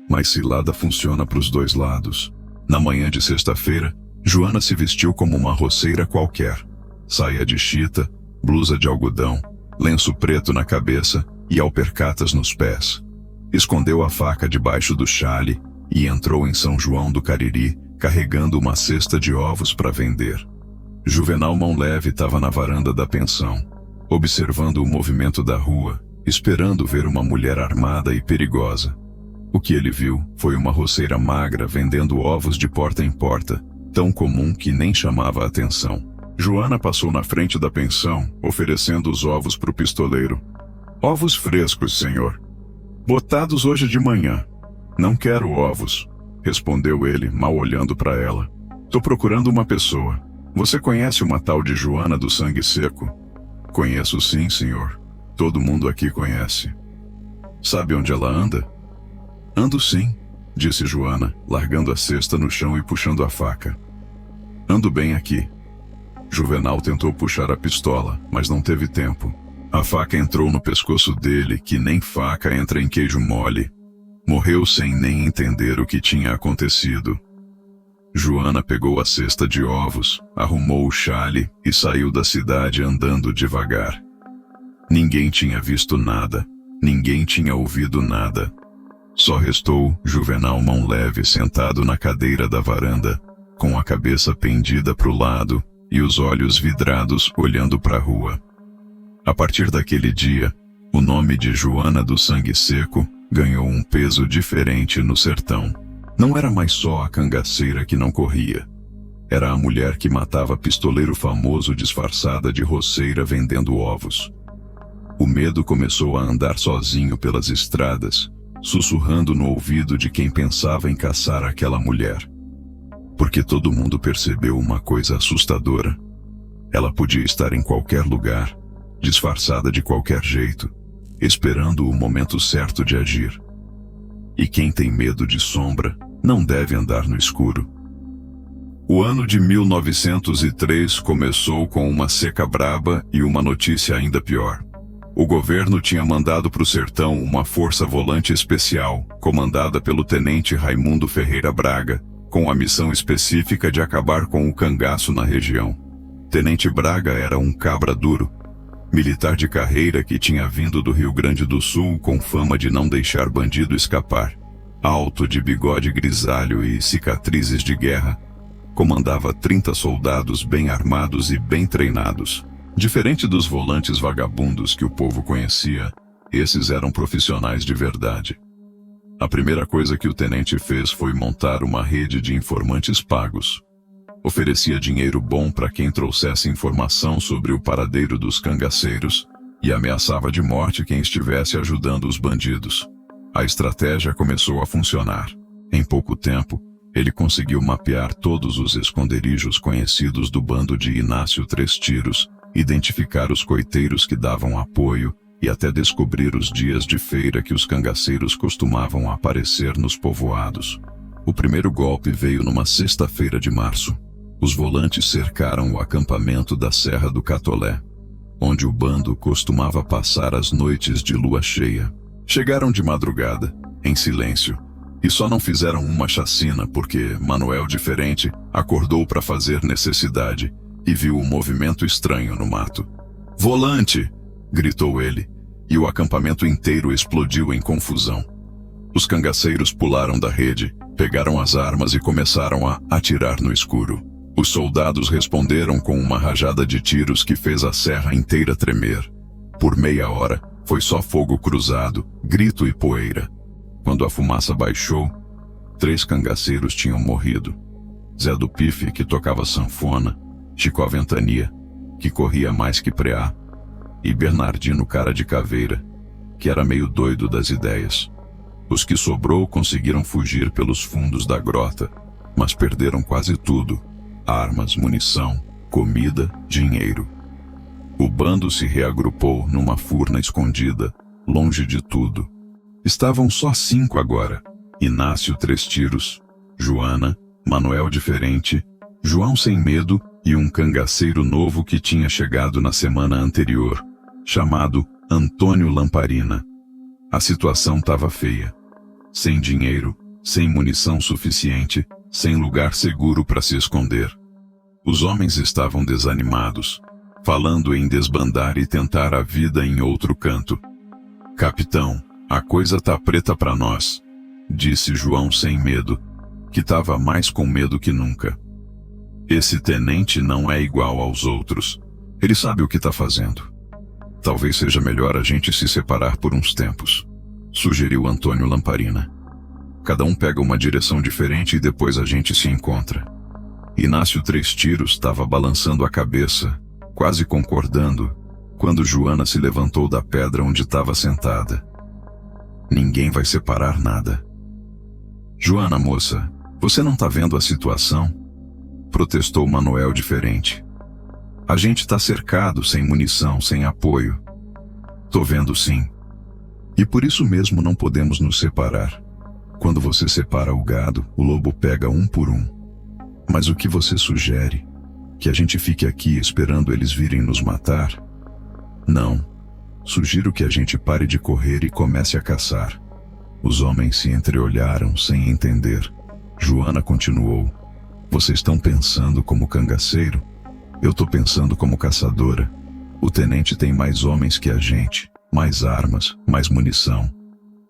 mas cilada funciona pros dois lados." Na manhã de sexta-feira, Joana se vestiu como uma roceira qualquer. Saia de chita, blusa de algodão, lenço preto na cabeça e alpercatas nos pés. Escondeu a faca debaixo do chale e entrou em São João do Cariri, carregando uma cesta de ovos para vender. Juvenal Mão Leve estava na varanda da pensão, observando o movimento da rua, esperando ver uma mulher armada e perigosa. O que ele viu foi uma roceira magra vendendo ovos de porta em porta, tão comum que nem chamava a atenção. Joana passou na frente da pensão, oferecendo os ovos pro pistoleiro. "Ovos frescos, senhor. Botados hoje de manhã." "Não quero ovos", respondeu ele, mal olhando para ela. "Tô procurando uma pessoa. Você conhece uma tal de Joana do Sangue Seco?" "Conheço sim, senhor. Todo mundo aqui conhece." "Sabe onde ela anda?" "Ando sim", disse Joana, largando a cesta no chão e puxando a faca. "Ando bem aqui." Juvenal tentou puxar a pistola, mas não teve tempo. A faca entrou no pescoço dele, que nem faca entra em queijo mole. Morreu sem nem entender o que tinha acontecido. Joana pegou a cesta de ovos, arrumou o chale e saiu da cidade andando devagar. Ninguém tinha visto nada, ninguém tinha ouvido nada. Só restou Juvenal Mão Leve sentado na cadeira da varanda, com a cabeça pendida pro lado e os olhos vidrados olhando para a rua. A partir daquele dia, o nome de Joana do Sangue Seco ganhou um peso diferente no sertão. Não era mais só a cangaceira que não corria. Era a mulher que matava pistoleiro famoso disfarçada de roceira vendendo ovos. O medo começou a andar sozinho pelas estradas, sussurrando no ouvido de quem pensava em caçar aquela mulher. Porque todo mundo percebeu uma coisa assustadora. Ela podia estar em qualquer lugar, disfarçada de qualquer jeito, esperando o momento certo de agir. E quem tem medo de sombra não deve andar no escuro. O ano de 1903 começou com uma seca braba e uma notícia ainda pior. O governo tinha mandado para o sertão uma força volante especial, comandada pelo tenente Raimundo Ferreira Braga, com a missão específica de acabar com o cangaço na região. Tenente Braga era um cabra duro, militar de carreira que tinha vindo do Rio Grande do Sul com fama de não deixar bandido escapar. Alto, de bigode grisalho e cicatrizes de guerra, comandava 30 soldados bem armados e bem treinados. Diferente dos volantes vagabundos que o povo conhecia, esses eram profissionais de verdade. A primeira coisa que o tenente fez foi montar uma rede de informantes pagos. Oferecia dinheiro bom para quem trouxesse informação sobre o paradeiro dos cangaceiros e ameaçava de morte quem estivesse ajudando os bandidos. A estratégia começou a funcionar. Em pouco tempo, ele conseguiu mapear todos os esconderijos conhecidos do bando de Inácio Três Tiros, identificar os coiteiros que davam apoio e até descobrir os dias de feira que os cangaceiros costumavam aparecer nos povoados. O primeiro golpe veio numa sexta-feira de março. Os volantes cercaram o acampamento da Serra do Catolé, onde o bando costumava passar as noites de lua cheia. Chegaram de madrugada, em silêncio, e só não fizeram uma chacina porque Manuel Diferente acordou para fazer necessidade e viu um movimento estranho no mato. "Volante!" gritou ele, e o acampamento inteiro explodiu em confusão. Os cangaceiros pularam da rede, pegaram as armas e começaram a atirar no escuro. Os soldados responderam com uma rajada de tiros que fez a serra inteira tremer. Por meia hora, foi só fogo cruzado, grito e poeira. Quando a fumaça baixou, 3 cangaceiros tinham morrido. Zé do Pife, que tocava sanfona, Chico Ventania, que corria mais que preá, e Bernardino Cara de Caveira, que era meio doido das ideias. Os que sobrou conseguiram fugir pelos fundos da grota, mas perderam quase tudo: armas, munição, comida, dinheiro. O bando se reagrupou numa furna escondida, longe de tudo. Estavam só 5 agora: Inácio 3 tiros, Joana, Manuel diferente, João sem medo e um cangaceiro novo que tinha chegado na semana anterior, chamado Antônio Lamparina. A situação estava feia. Sem dinheiro, sem munição suficiente, sem lugar seguro para se esconder. Os homens estavam desanimados, falando em desbandar e tentar a vida em outro canto. "Capitão, a coisa tá preta para nós", disse João sem medo, que estava mais com medo que nunca. "Esse tenente não é igual aos outros. Ele sabe o que está fazendo. Talvez seja melhor a gente se separar por uns tempos", sugeriu Antônio Lamparina. "Cada um pega uma direção diferente e depois a gente se encontra." Inácio 3 tiros estava balançando a cabeça, quase concordando, quando Joana se levantou da pedra onde estava sentada. "Ninguém vai separar nada." "Joana, moça, você não está vendo a situação?" protestou Manuel diferente. "A gente está cercado, sem munição, sem apoio." "Tô vendo sim. E por isso mesmo não podemos nos separar. Quando você separa o gado, o lobo pega um por um. Mas o que você sugere? Que a gente fique aqui esperando eles virem nos matar?" "Não. Sugiro que a gente pare de correr e comece a caçar." Os homens se entreolharam sem entender. Joana continuou: "Vocês estão pensando como cangaceiro? Eu tô pensando como caçadora. O tenente tem mais homens que a gente, mais armas, mais munição.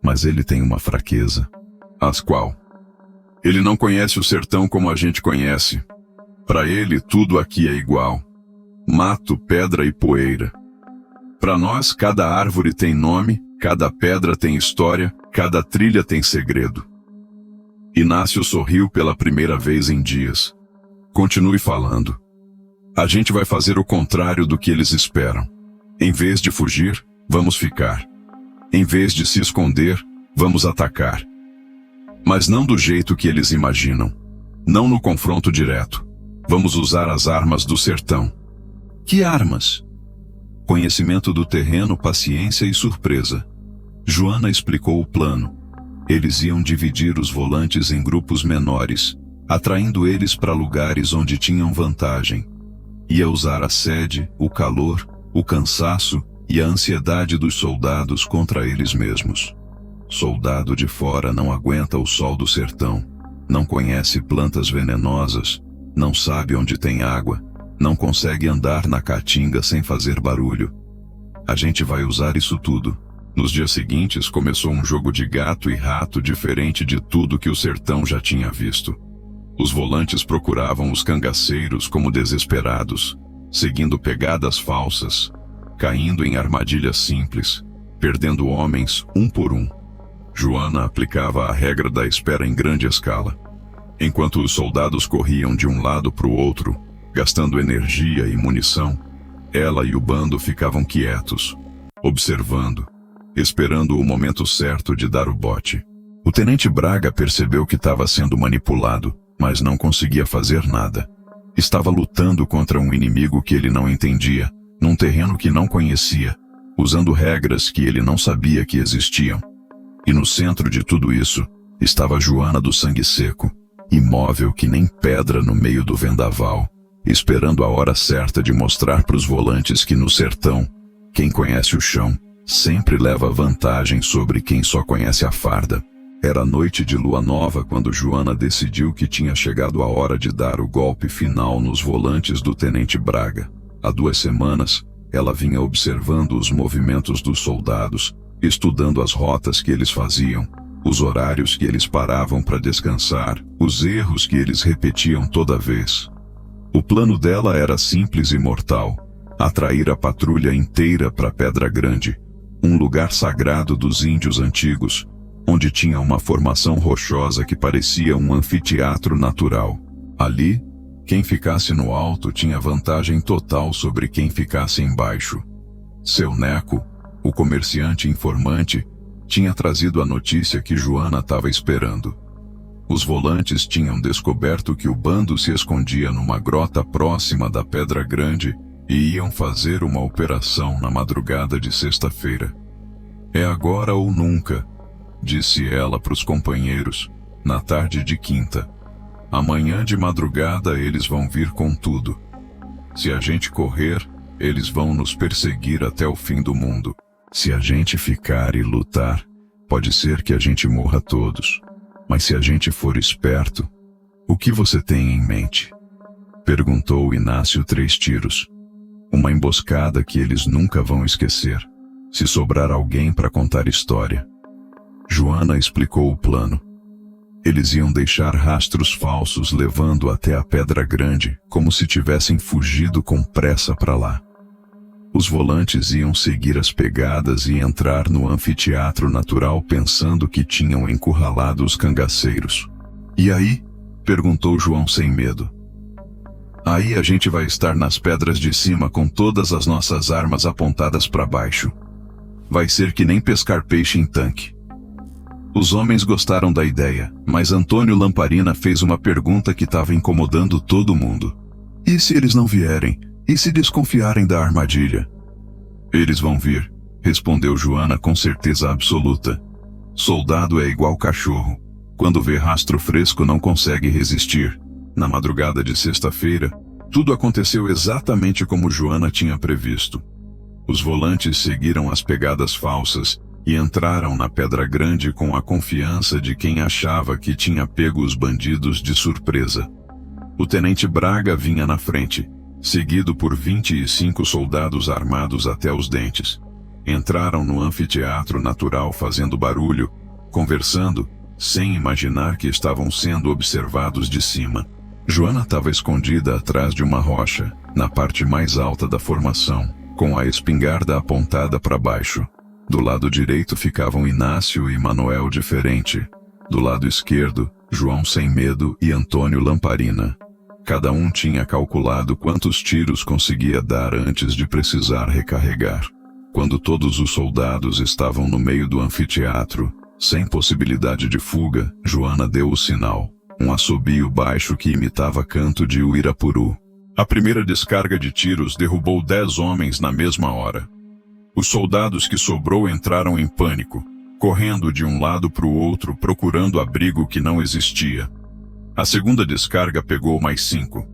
Mas ele tem uma fraqueza." "As qual?" "Ele não conhece o sertão como a gente conhece. Para ele, tudo aqui é igual: mato, pedra e poeira. Para nós, cada árvore tem nome, cada pedra tem história, cada trilha tem segredo." Inácio sorriu pela primeira vez em dias. "Continue falando. A gente vai fazer o contrário do que eles esperam. Em vez de fugir, vamos ficar. Em vez de se esconder, vamos atacar. Mas não do jeito que eles imaginam. Não no confronto direto. Vamos usar as armas do sertão." "Que armas?" "Conhecimento do terreno, paciência e surpresa." Joana explicou o plano. Eles iam dividir os volantes em grupos menores, atraindo eles para lugares onde tinham vantagem. Ia usar a sede, o calor, o cansaço e a ansiedade dos soldados contra eles mesmos. Soldado de fora não aguenta o sol do sertão, não conhece plantas venenosas, não sabe onde tem água, não consegue andar na caatinga sem fazer barulho. A gente vai usar isso tudo. Nos dias seguintes começou um jogo de gato e rato diferente de tudo que o sertão já tinha visto. Os volantes procuravam os cangaceiros como desesperados, seguindo pegadas falsas, caindo em armadilhas simples, perdendo homens um por um. Joana aplicava a regra da espera em grande escala. Enquanto os soldados corriam de um lado para o outro, gastando energia e munição, ela e o bando ficavam quietos, observando, esperando o momento certo de dar o bote. O tenente Braga percebeu que estava sendo manipulado, mas não conseguia fazer nada. Estava lutando contra um inimigo que ele não entendia, num terreno que não conhecia, usando regras que ele não sabia que existiam. E no centro de tudo isso, estava Joana do Sangue Seco, imóvel que nem pedra no meio do vendaval, esperando a hora certa de mostrar para os volantes que no sertão, quem conhece o chão, sempre leva vantagem sobre quem só conhece a farda. Era noite de lua nova quando Joana decidiu que tinha chegado a hora de dar o golpe final nos volantes do tenente Braga. Há 2 semanas, ela vinha observando os movimentos dos soldados, estudando as rotas que eles faziam, os horários que eles paravam para descansar, os erros que eles repetiam toda vez. O plano dela era simples e mortal: atrair a patrulha inteira para Pedra Grande, um lugar sagrado dos índios antigos, onde tinha uma formação rochosa que parecia um anfiteatro natural. Ali, quem ficasse no alto tinha vantagem total sobre quem ficasse embaixo. Seu Neco, o comerciante informante, tinha trazido a notícia que Joana estava esperando. Os volantes tinham descoberto que o bando se escondia numa grota próxima da Pedra Grande e iam fazer uma operação na madrugada de sexta-feira. É agora ou nunca, disse ela para os companheiros, na tarde de quinta. Amanhã de madrugada eles vão vir com tudo. Se a gente correr, eles vão nos perseguir até o fim do mundo. Se a gente ficar e lutar, pode ser que a gente morra todos. Mas se a gente for esperto, o que você tem em mente? Perguntou Inácio Três Tiros. Uma emboscada que eles nunca vão esquecer, se sobrar alguém para contar história. Joana explicou o plano. Eles iam deixar rastros falsos levando até a Pedra Grande, como se tivessem fugido com pressa para lá. Os volantes iam seguir as pegadas e entrar no anfiteatro natural pensando que tinham encurralado os cangaceiros. E aí? Perguntou João sem medo. Aí a gente vai estar nas pedras de cima com todas as nossas armas apontadas para baixo. Vai ser que nem pescar peixe em tanque. Os homens gostaram da ideia, mas Antônio Lamparina fez uma pergunta que estava incomodando todo mundo. E se eles não vierem? E se desconfiarem da armadilha? Eles vão vir, respondeu Joana com certeza absoluta. Soldado é igual cachorro. Quando vê rastro fresco não consegue resistir. Na madrugada de sexta-feira, tudo aconteceu exatamente como Joana tinha previsto. Os volantes seguiram as pegadas falsas e entraram na Pedra Grande com a confiança de quem achava que tinha pego os bandidos de surpresa. O tenente Braga vinha na frente, seguido por 25 soldados armados até os dentes. Entraram no anfiteatro natural fazendo barulho, conversando, sem imaginar que estavam sendo observados de cima. Joana estava escondida atrás de uma rocha, na parte mais alta da formação, com a espingarda apontada para baixo. Do lado direito ficavam Inácio e Manuel diferente. Do lado esquerdo, João Sem Medo e Antônio Lamparina. Cada um tinha calculado quantos tiros conseguia dar antes de precisar recarregar. Quando todos os soldados estavam no meio do anfiteatro, sem possibilidade de fuga, Joana deu o sinal. Um assobio baixo que imitava canto de Uirapuru. A primeira descarga de tiros derrubou 10 homens na mesma hora. Os soldados que sobrou entraram em pânico, correndo de um lado para o outro procurando abrigo que não existia. A segunda descarga pegou mais 5.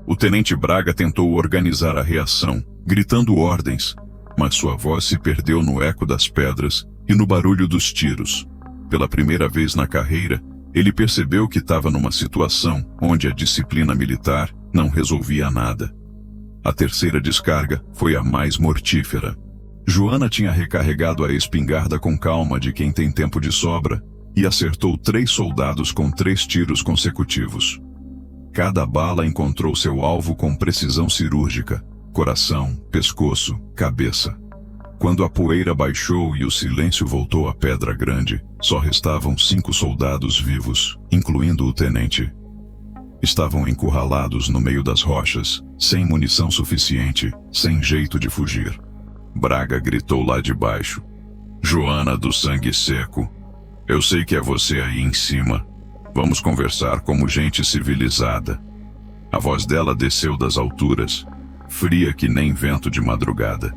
O tenente Braga tentou organizar a reação, gritando ordens, mas sua voz se perdeu no eco das pedras e no barulho dos tiros. Pela primeira vez na carreira, ele percebeu que estava numa situação onde a disciplina militar não resolvia nada. A terceira descarga foi a mais mortífera. Joana tinha recarregado a espingarda com calma de quem tem tempo de sobra e acertou 3 soldados com 3 tiros consecutivos. Cada bala encontrou seu alvo com precisão cirúrgica: coração, pescoço, cabeça. Quando a poeira baixou e o silêncio voltou à Pedra Grande, só restavam 5 soldados vivos, incluindo o tenente. Estavam encurralados no meio das rochas, sem munição suficiente, sem jeito de fugir. Braga gritou lá de baixo: Joana do Sangue Seco, eu sei que é você aí em cima. Vamos conversar como gente civilizada. A voz dela desceu das alturas, fria que nem vento de madrugada.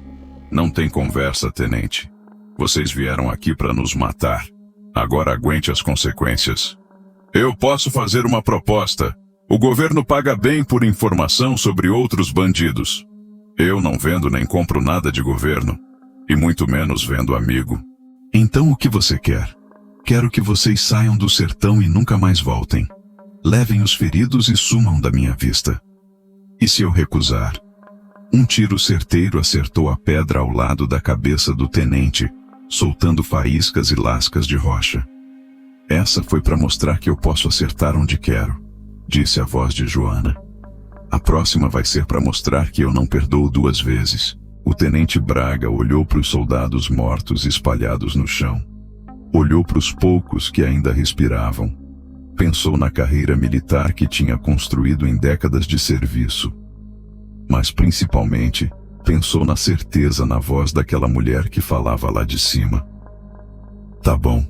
Não tem conversa, tenente. Vocês vieram aqui para nos matar. Agora aguente as consequências. Eu posso fazer uma proposta. O governo paga bem por informação sobre outros bandidos. Eu não vendo nem compro nada de governo, e muito menos vendo amigo. Então o que você quer? Quero que vocês saiam do sertão e nunca mais voltem. Levem os feridos e sumam da minha vista. E se eu recusar? Um tiro certeiro acertou a pedra ao lado da cabeça do tenente, soltando faíscas e lascas de rocha. Essa foi para mostrar que eu posso acertar onde quero, disse a voz de Joana. A próxima vai ser para mostrar que eu não perdoo duas vezes. O tenente Braga olhou para os soldados mortos espalhados no chão. Olhou para os poucos que ainda respiravam. Pensou na carreira militar que tinha construído em décadas de serviço. Mas principalmente, pensou na certeza na voz daquela mulher que falava lá de cima. "Tá bom",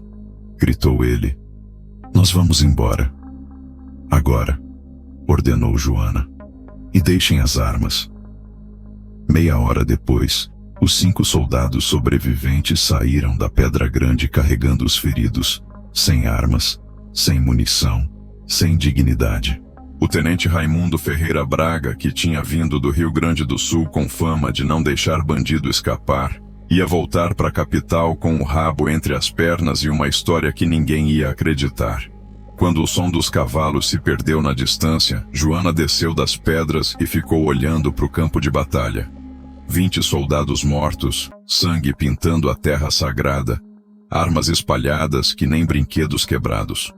gritou ele. "Nós vamos embora. Agora", ordenou Joana. "E deixem as armas." Meia hora depois, os 5 soldados sobreviventes saíram da Pedra Grande carregando os feridos, sem armas, sem munição, sem dignidade. O tenente Raimundo Ferreira Braga, que tinha vindo do Rio Grande do Sul com fama de não deixar bandido escapar, ia voltar para a capital com o rabo entre as pernas e uma história que ninguém ia acreditar. Quando o som dos cavalos se perdeu na distância, Joana desceu das pedras e ficou olhando para o campo de batalha. 20 soldados mortos, sangue pintando a terra sagrada, armas espalhadas que nem brinquedos quebrados.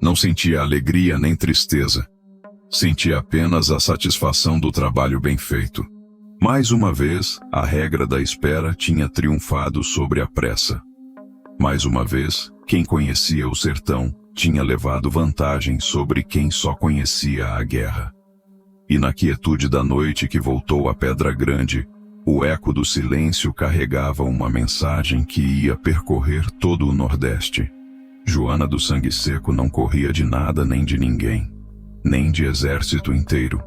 Não sentia alegria nem tristeza. Sentia apenas a satisfação do trabalho bem feito. Mais uma vez, a regra da espera tinha triunfado sobre a pressa. Mais uma vez, quem conhecia o sertão tinha levado vantagem sobre quem só conhecia a guerra. E na quietude da noite que voltou à Pedra Grande, o eco do silêncio carregava uma mensagem que ia percorrer todo o Nordeste. Joana do Sangue Seco não corria de nada nem de ninguém, nem de exército inteiro,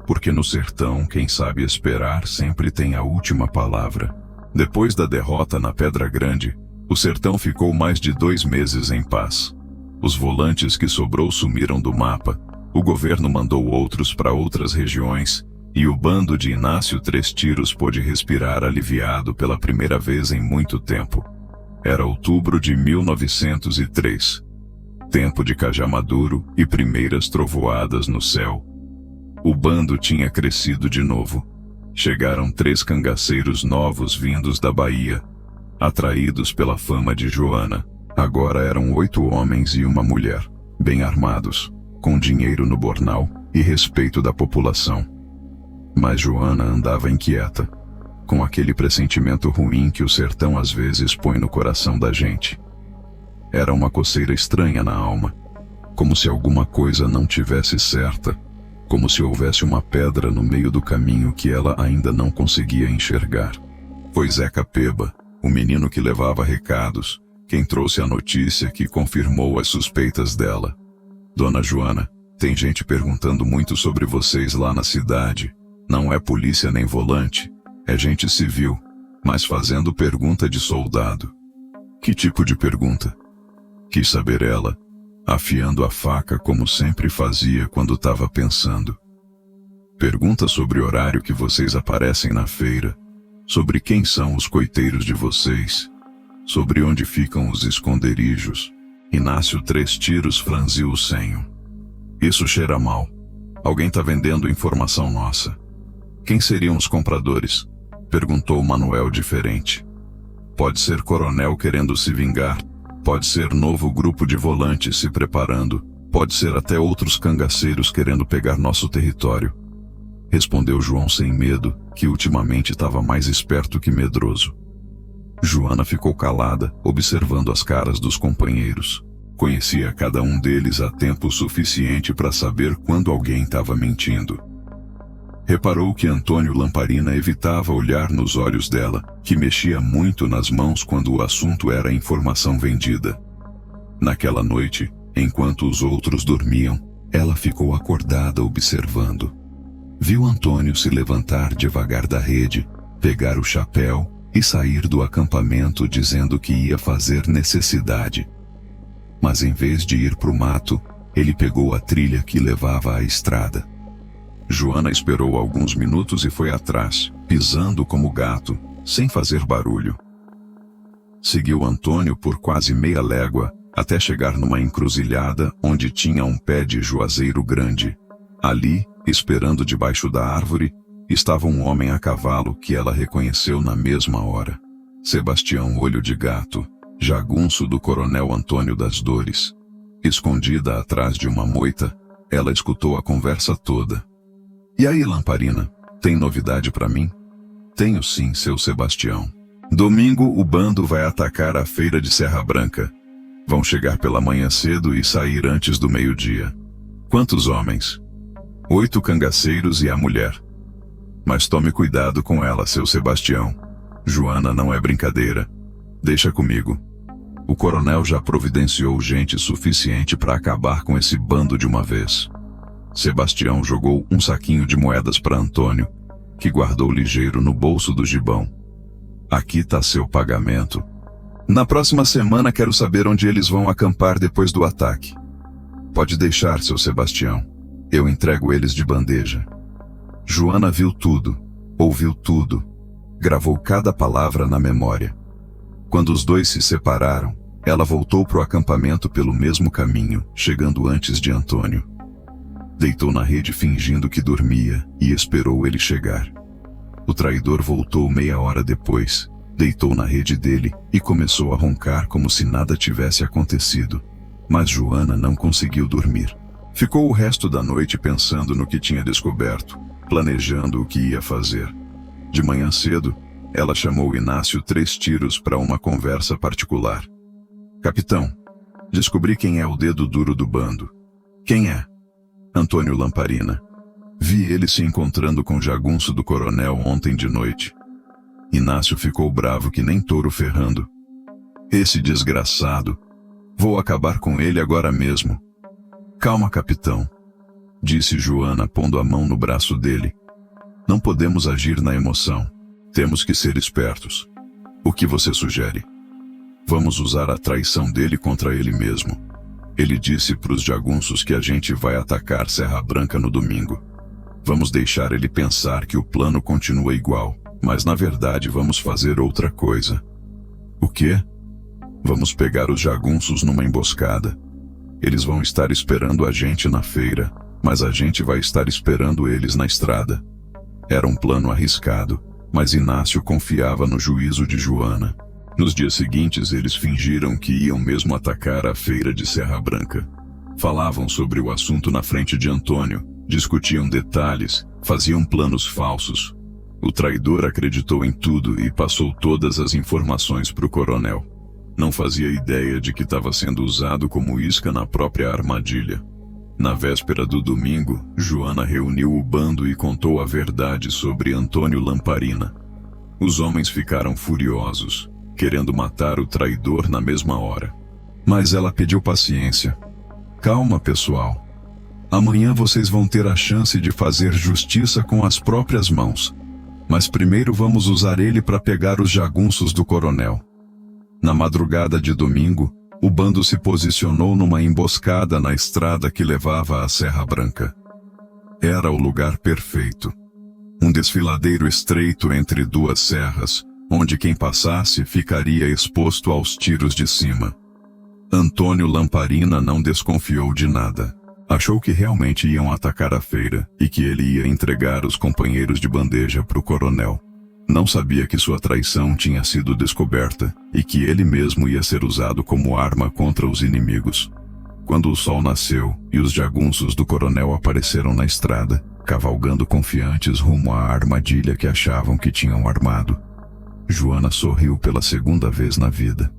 porque no sertão quem sabe esperar sempre tem a última palavra. Depois da derrota na Pedra Grande, o sertão ficou mais de 2 meses em paz. Os volantes que sobrou sumiram do mapa, o governo mandou outros para outras regiões, e o bando de Inácio Três Tiros pôde respirar aliviado pela primeira vez em muito tempo. Era outubro de 1903. Tempo de cajá maduro e primeiras trovoadas no céu. O bando tinha crescido de novo. Chegaram 3 cangaceiros novos vindos da Bahia, atraídos pela fama de Joana. Agora eram 8 homens e uma mulher, bem armados, com dinheiro no bornal e respeito da população. Mas Joana andava inquieta, com aquele pressentimento ruim que o sertão às vezes põe no coração da gente. Era uma coceira estranha na alma, como se alguma coisa não tivesse certa, como se houvesse uma pedra no meio do caminho que ela ainda não conseguia enxergar. Foi Zeca Peba, o menino que levava recados, quem trouxe a notícia que confirmou as suspeitas dela. "Dona Joana, tem gente perguntando muito sobre vocês lá na cidade. Não é polícia nem volante, é gente civil, mas fazendo pergunta de soldado." "Que tipo de pergunta?" quis saber ela, afiando a faca como sempre fazia quando estava pensando. "Pergunta sobre o horário que vocês aparecem na feira, sobre quem são os coiteiros de vocês, sobre onde ficam os esconderijos." Inácio Três Tiros franziu o senho. "Isso cheira mal. Alguém tá vendendo informação nossa." "Quem seriam os compradores?" perguntou Manuel diferente. "Pode ser coronel querendo se vingar, pode ser novo grupo de volantes se preparando, pode ser até outros cangaceiros querendo pegar nosso território", respondeu João sem medo, que ultimamente estava mais esperto que medroso. Joana ficou calada, observando as caras dos companheiros. Conhecia cada um deles há tempo suficiente para saber quando alguém estava mentindo. Reparou que Antônio Lamparina evitava olhar nos olhos dela, que mexia muito nas mãos quando o assunto era informação vendida. Naquela noite, enquanto os outros dormiam, ela ficou acordada observando. Viu Antônio se levantar devagar da rede, pegar o chapéu e sair do acampamento dizendo que ia fazer necessidade. Mas em vez de ir pro mato, ele pegou a trilha que levava à estrada. Joana esperou alguns minutos e foi atrás, pisando como gato, sem fazer barulho. Seguiu Antônio por quase meia légua, até chegar numa encruzilhada onde tinha um pé de juazeiro grande. Ali, esperando debaixo da árvore, estava um homem a cavalo que ela reconheceu na mesma hora. Sebastião Olho de Gato, jagunço do coronel Antônio das Dores. Escondida atrás de uma moita, ela escutou a conversa toda. E aí, Lamparina, tem novidade para mim? Tenho sim, seu Sebastião. Domingo o bando vai atacar a feira de Serra Branca. Vão chegar pela manhã cedo e sair antes do meio-dia. Quantos homens? 8 cangaceiros e a mulher. Mas tome cuidado com ela, seu Sebastião. Joana não é brincadeira. Deixa comigo. O coronel já providenciou gente suficiente para acabar com esse bando de uma vez. Sebastião jogou um saquinho de moedas para Antônio, que guardou ligeiro no bolso do gibão. Aqui tá seu pagamento. Na próxima semana quero saber onde eles vão acampar depois do ataque. Pode deixar, seu Sebastião. Eu entrego eles de bandeja. Joana viu tudo, ouviu tudo, gravou cada palavra na memória. Quando os dois se separaram, ela voltou pro acampamento pelo mesmo caminho, chegando antes de Antônio. Deitou na rede fingindo que dormia e esperou ele chegar. O traidor voltou meia hora depois, deitou na rede dele e começou a roncar como se nada tivesse acontecido. Mas Joana não conseguiu dormir. Ficou o resto da noite pensando no que tinha descoberto, planejando o que ia fazer. De manhã cedo, ela chamou Inácio 3 tiros para uma conversa particular. Capitão, descobri quem é o dedo duro do bando. Quem é? Antônio Lamparina. Vi ele se encontrando com o jagunço do coronel ontem de noite. Inácio ficou bravo que nem touro ferrando. Esse desgraçado. Vou acabar com ele agora mesmo. Calma, capitão, disse Joana pondo a mão no braço dele. Não podemos agir na emoção. Temos que ser espertos. O que você sugere? Vamos usar a traição dele contra ele mesmo. Ele disse pros jagunços que a gente vai atacar Serra Branca no domingo. Vamos deixar ele pensar que o plano continua igual, mas na verdade vamos fazer outra coisa. O quê? Vamos pegar os jagunços numa emboscada. Eles vão estar esperando a gente na feira, mas a gente vai estar esperando eles na estrada. Era um plano arriscado, mas Inácio confiava no juízo de Joana. Nos dias seguintes eles fingiram que iam mesmo atacar a feira de Serra Branca. Falavam sobre o assunto na frente de Antônio, discutiam detalhes, faziam planos falsos. O traidor acreditou em tudo e passou todas as informações para o coronel. Não fazia ideia de que estava sendo usado como isca na própria armadilha. Na véspera do domingo, Joana reuniu o bando e contou a verdade sobre Antônio Lamparina. Os homens ficaram furiosos, querendo matar o traidor na mesma hora. Mas ela pediu paciência. Calma, pessoal. Amanhã vocês vão ter a chance de fazer justiça com as próprias mãos. Mas primeiro vamos usar ele para pegar os jagunços do coronel. Na madrugada de domingo, o bando se posicionou numa emboscada na estrada que levava à Serra Branca. Era o lugar perfeito. Um desfiladeiro estreito entre 2 serras, onde quem passasse ficaria exposto aos tiros de cima. Antônio Lamparina não desconfiou de nada. Achou que realmente iam atacar a feira e que ele ia entregar os companheiros de bandeja para o coronel. Não sabia que sua traição tinha sido descoberta e que ele mesmo ia ser usado como arma contra os inimigos. Quando o sol nasceu e os jagunços do coronel apareceram na estrada, cavalgando confiantes rumo à armadilha que achavam que tinham armado, Joana sorriu pela segunda vez na vida.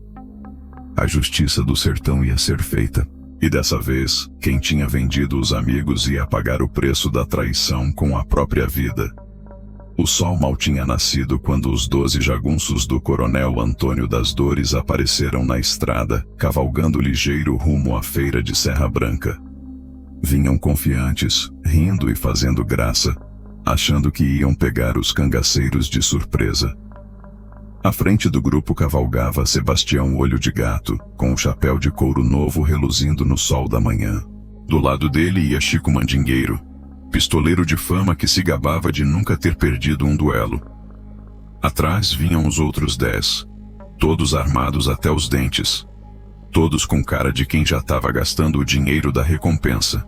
A justiça do sertão ia ser feita, e dessa vez, quem tinha vendido os amigos ia pagar o preço da traição com a própria vida. O sol mal tinha nascido quando os 12 jagunços do coronel Antônio das Dores apareceram na estrada, cavalgando ligeiro rumo à feira de Serra Branca. Vinham confiantes, rindo e fazendo graça, achando que iam pegar os cangaceiros de surpresa. À frente do grupo cavalgava Sebastião Olho de Gato, com o chapéu de couro novo reluzindo no sol da manhã. Do lado dele ia Chico Mandingueiro, pistoleiro de fama que se gabava de nunca ter perdido um duelo. Atrás vinham os outros 10, todos armados até os dentes, todos com cara de quem já estava gastando o dinheiro da recompensa.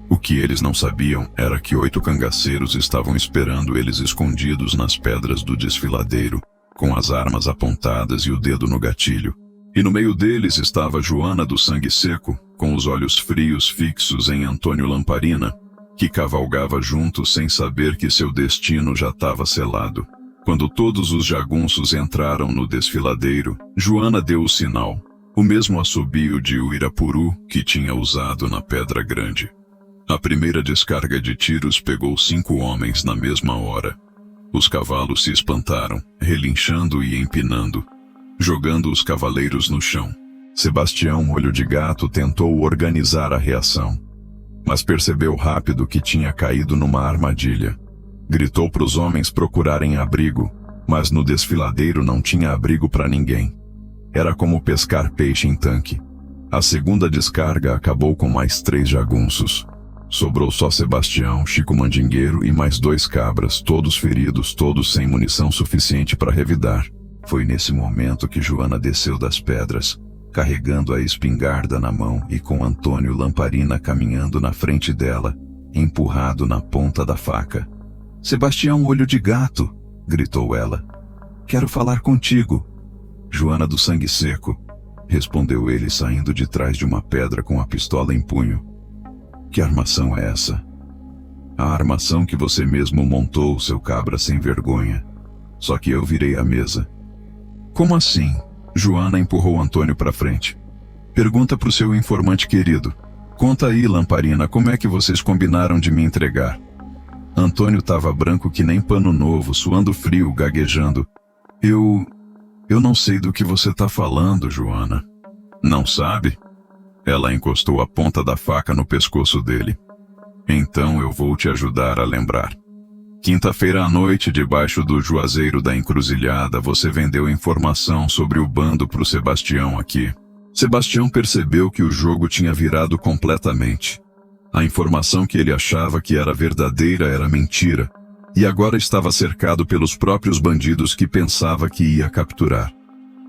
O que eles não sabiam era que 8 cangaceiros estavam esperando eles escondidos nas pedras do desfiladeiro, com as armas apontadas e o dedo no gatilho. E no meio deles estava Joana do Sangue Seco, com os olhos frios fixos em Antônio Lamparina, que cavalgava junto sem saber que seu destino já estava selado. Quando todos os jagunços entraram no desfiladeiro, Joana deu o sinal, o mesmo assobio de Uirapuru que tinha usado na Pedra Grande. A primeira descarga de tiros pegou 5 homens na mesma hora. Os cavalos se espantaram, relinchando e empinando, jogando os cavaleiros no chão. Sebastião Olho de Gato tentou organizar a reação, mas percebeu rápido que tinha caído numa armadilha. Gritou para os homens procurarem abrigo, mas no desfiladeiro não tinha abrigo para ninguém. Era como pescar peixe em tanque. A segunda descarga acabou com mais 3 jagunços. Sobrou só Sebastião, Chico Mandingueiro e mais 2 cabras, todos feridos, todos sem munição suficiente para revidar. Foi nesse momento que Joana desceu das pedras, carregando a espingarda na mão e com Antônio Lamparina caminhando na frente dela, empurrado na ponta da faca. "Sebastião Olho de Gato", gritou ela. "Quero falar contigo." "Joana do Sangue Seco", respondeu ele saindo de trás de uma pedra com a pistola em punho. "Que armação é essa?" "A armação que você mesmo montou, seu cabra sem vergonha. Só que eu virei a mesa." "Como assim?" Joana empurrou Antônio para frente. "Pergunta pro seu informante querido. Conta aí, Lamparina, como é que vocês combinaram de me entregar?" Antônio estava branco que nem pano novo, suando frio, gaguejando. Eu não sei do que você tá falando, Joana." "Não sabe?" Ela encostou a ponta da faca no pescoço dele. "Então eu vou te ajudar a lembrar. Quinta-feira à noite, debaixo do juazeiro da encruzilhada, você vendeu informação sobre o bando pro Sebastião aqui." Sebastião percebeu que o jogo tinha virado completamente. A informação que ele achava que era verdadeira era mentira, e agora estava cercado pelos próprios bandidos que pensava que ia capturar.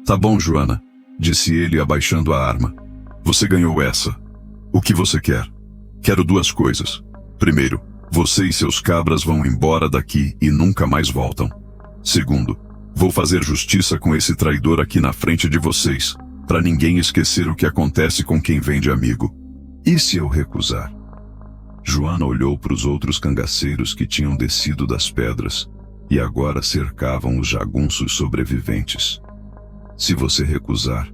"Tá bom, Joana", disse ele abaixando a arma. "Você ganhou essa. O que você quer?" "Quero 2 coisas. Primeiro, você e seus cabras vão embora daqui e nunca mais voltam. Segundo, vou fazer justiça com esse traidor aqui na frente de vocês, para ninguém esquecer o que acontece com quem vende amigo." "E se eu recusar?" Joana olhou para os outros cangaceiros que tinham descido das pedras e agora cercavam os jagunços sobreviventes. "Se você recusar,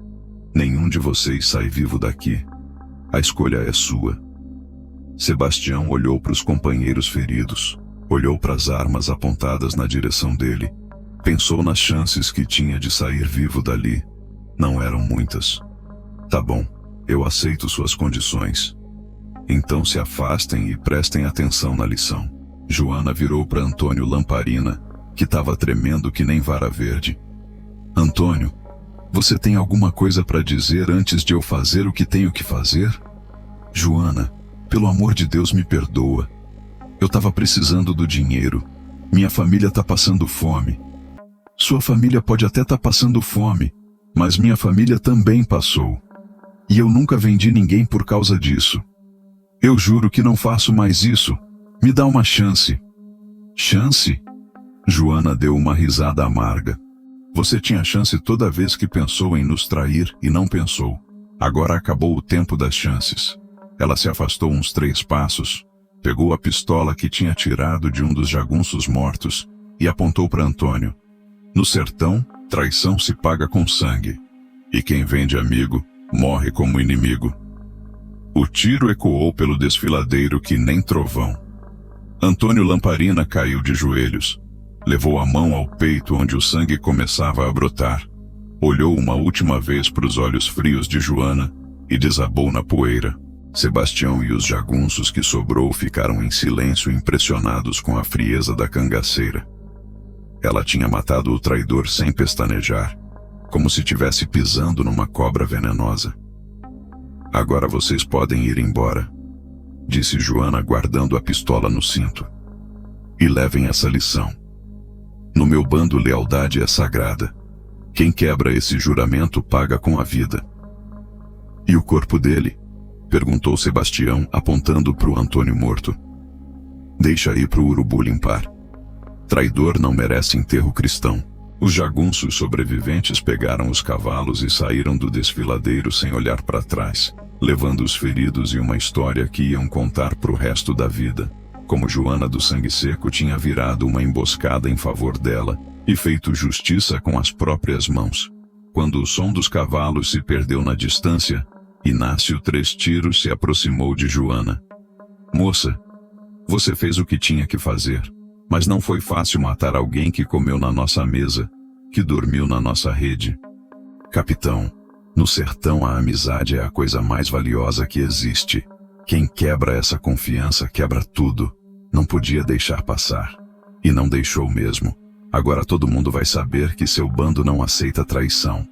nenhum de vocês sai vivo daqui. A escolha é sua." Sebastião olhou para os companheiros feridos, olhou para as armas apontadas na direção dele, pensou nas chances que tinha de sair vivo dali. Não eram muitas. "Tá bom, eu aceito suas condições. Então se afastem e prestem atenção na lição." Joana virou para Antônio Lamparina, que estava tremendo que nem vara verde. "Antônio, você tem alguma coisa para dizer antes de eu fazer o que tenho que fazer?" "Joana, pelo amor de Deus, me perdoa. Eu estava precisando do dinheiro. Minha família está passando fome." "Sua família pode até estar passando fome, mas minha família também passou. E eu nunca vendi ninguém por causa disso. Eu juro que não faço mais isso. Me dá uma chance." "Chance?" Joana deu uma risada amarga. "Você tinha chance toda vez que pensou em nos trair e não pensou. Agora acabou o tempo das chances." Ela se afastou uns 3 passos, pegou a pistola que tinha tirado de um dos jagunços mortos e apontou para Antônio. "No sertão, traição se paga com sangue. E quem vende amigo, morre como inimigo." O tiro ecoou pelo desfiladeiro que nem trovão. Antônio Lamparina caiu de joelhos. Levou a mão ao peito onde o sangue começava a brotar. Olhou uma última vez para os olhos frios de Joana e desabou na poeira. Sebastião e os jagunços que sobrou ficaram em silêncio, impressionados com a frieza da cangaceira. Ela tinha matado o traidor sem pestanejar, como se estivesse pisando numa cobra venenosa. "Agora vocês podem ir embora", disse Joana guardando a pistola no cinto. "E levem essa lição. No meu bando, lealdade é sagrada. Quem quebra esse juramento paga com a vida." "E o corpo dele?" perguntou Sebastião, apontando para o Antônio morto. "Deixa ir para o urubu limpar. Traidor não merece enterro cristão." Os jagunços sobreviventes pegaram os cavalos e saíram do desfiladeiro sem olhar para trás, levando os feridos e uma história que iam contar pro resto da vida. como Joana do Sangue Seco tinha virado uma emboscada em favor dela e feito justiça com as próprias mãos. Quando o som dos cavalos se perdeu na distância, Inácio Três Tiros se aproximou de Joana. Moça, você fez o que tinha que fazer, mas não foi fácil matar alguém que comeu na nossa mesa, que dormiu na nossa rede. Capitão, no sertão a amizade é a coisa mais valiosa que existe. Quem quebra essa confiança quebra tudo. Não podia deixar passar. E não deixou mesmo. Agora todo mundo vai saber que seu bando não aceita traição.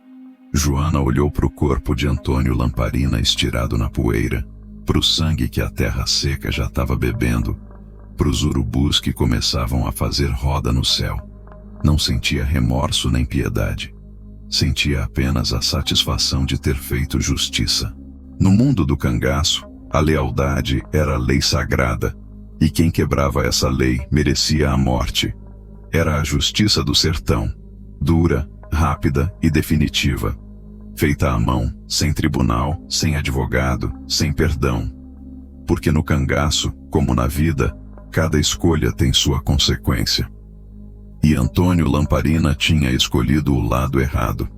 Joana olhou para o corpo de Antônio Lamparina estirado na poeira, para o sangue que a terra seca já estava bebendo, para os urubus que começavam a fazer roda no céu. Não sentia remorso nem piedade. Sentia apenas a satisfação de ter feito justiça. No mundo do cangaço, a lealdade era a lei sagrada, e quem quebrava essa lei merecia a morte. Era a justiça do sertão, dura, rápida e definitiva. Feita à mão, sem tribunal, sem advogado, sem perdão. Porque no cangaço, como na vida, cada escolha tem sua consequência. E Antônio Lamparina tinha escolhido o lado errado.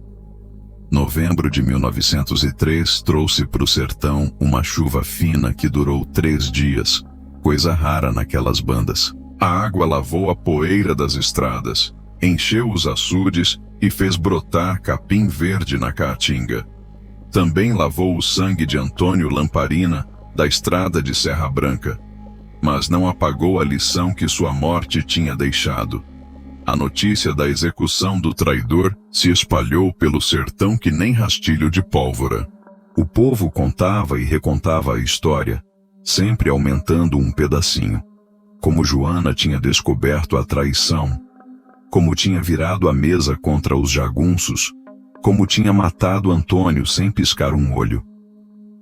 Novembro de 1903 trouxe para o sertão uma chuva fina que durou 3 dias, coisa rara naquelas bandas. A água lavou a poeira das estradas, encheu os açudes e fez brotar capim verde na caatinga. Também lavou o sangue de Antônio Lamparina da estrada de Serra Branca, mas não apagou a lição que sua morte tinha deixado. A notícia da execução do traidor se espalhou pelo sertão que nem rastilho de pólvora. O povo contava e recontava a história, sempre aumentando um pedacinho. Como Joana tinha descoberto a traição, como tinha virado a mesa contra os jagunços, como tinha matado Antônio sem piscar um olho.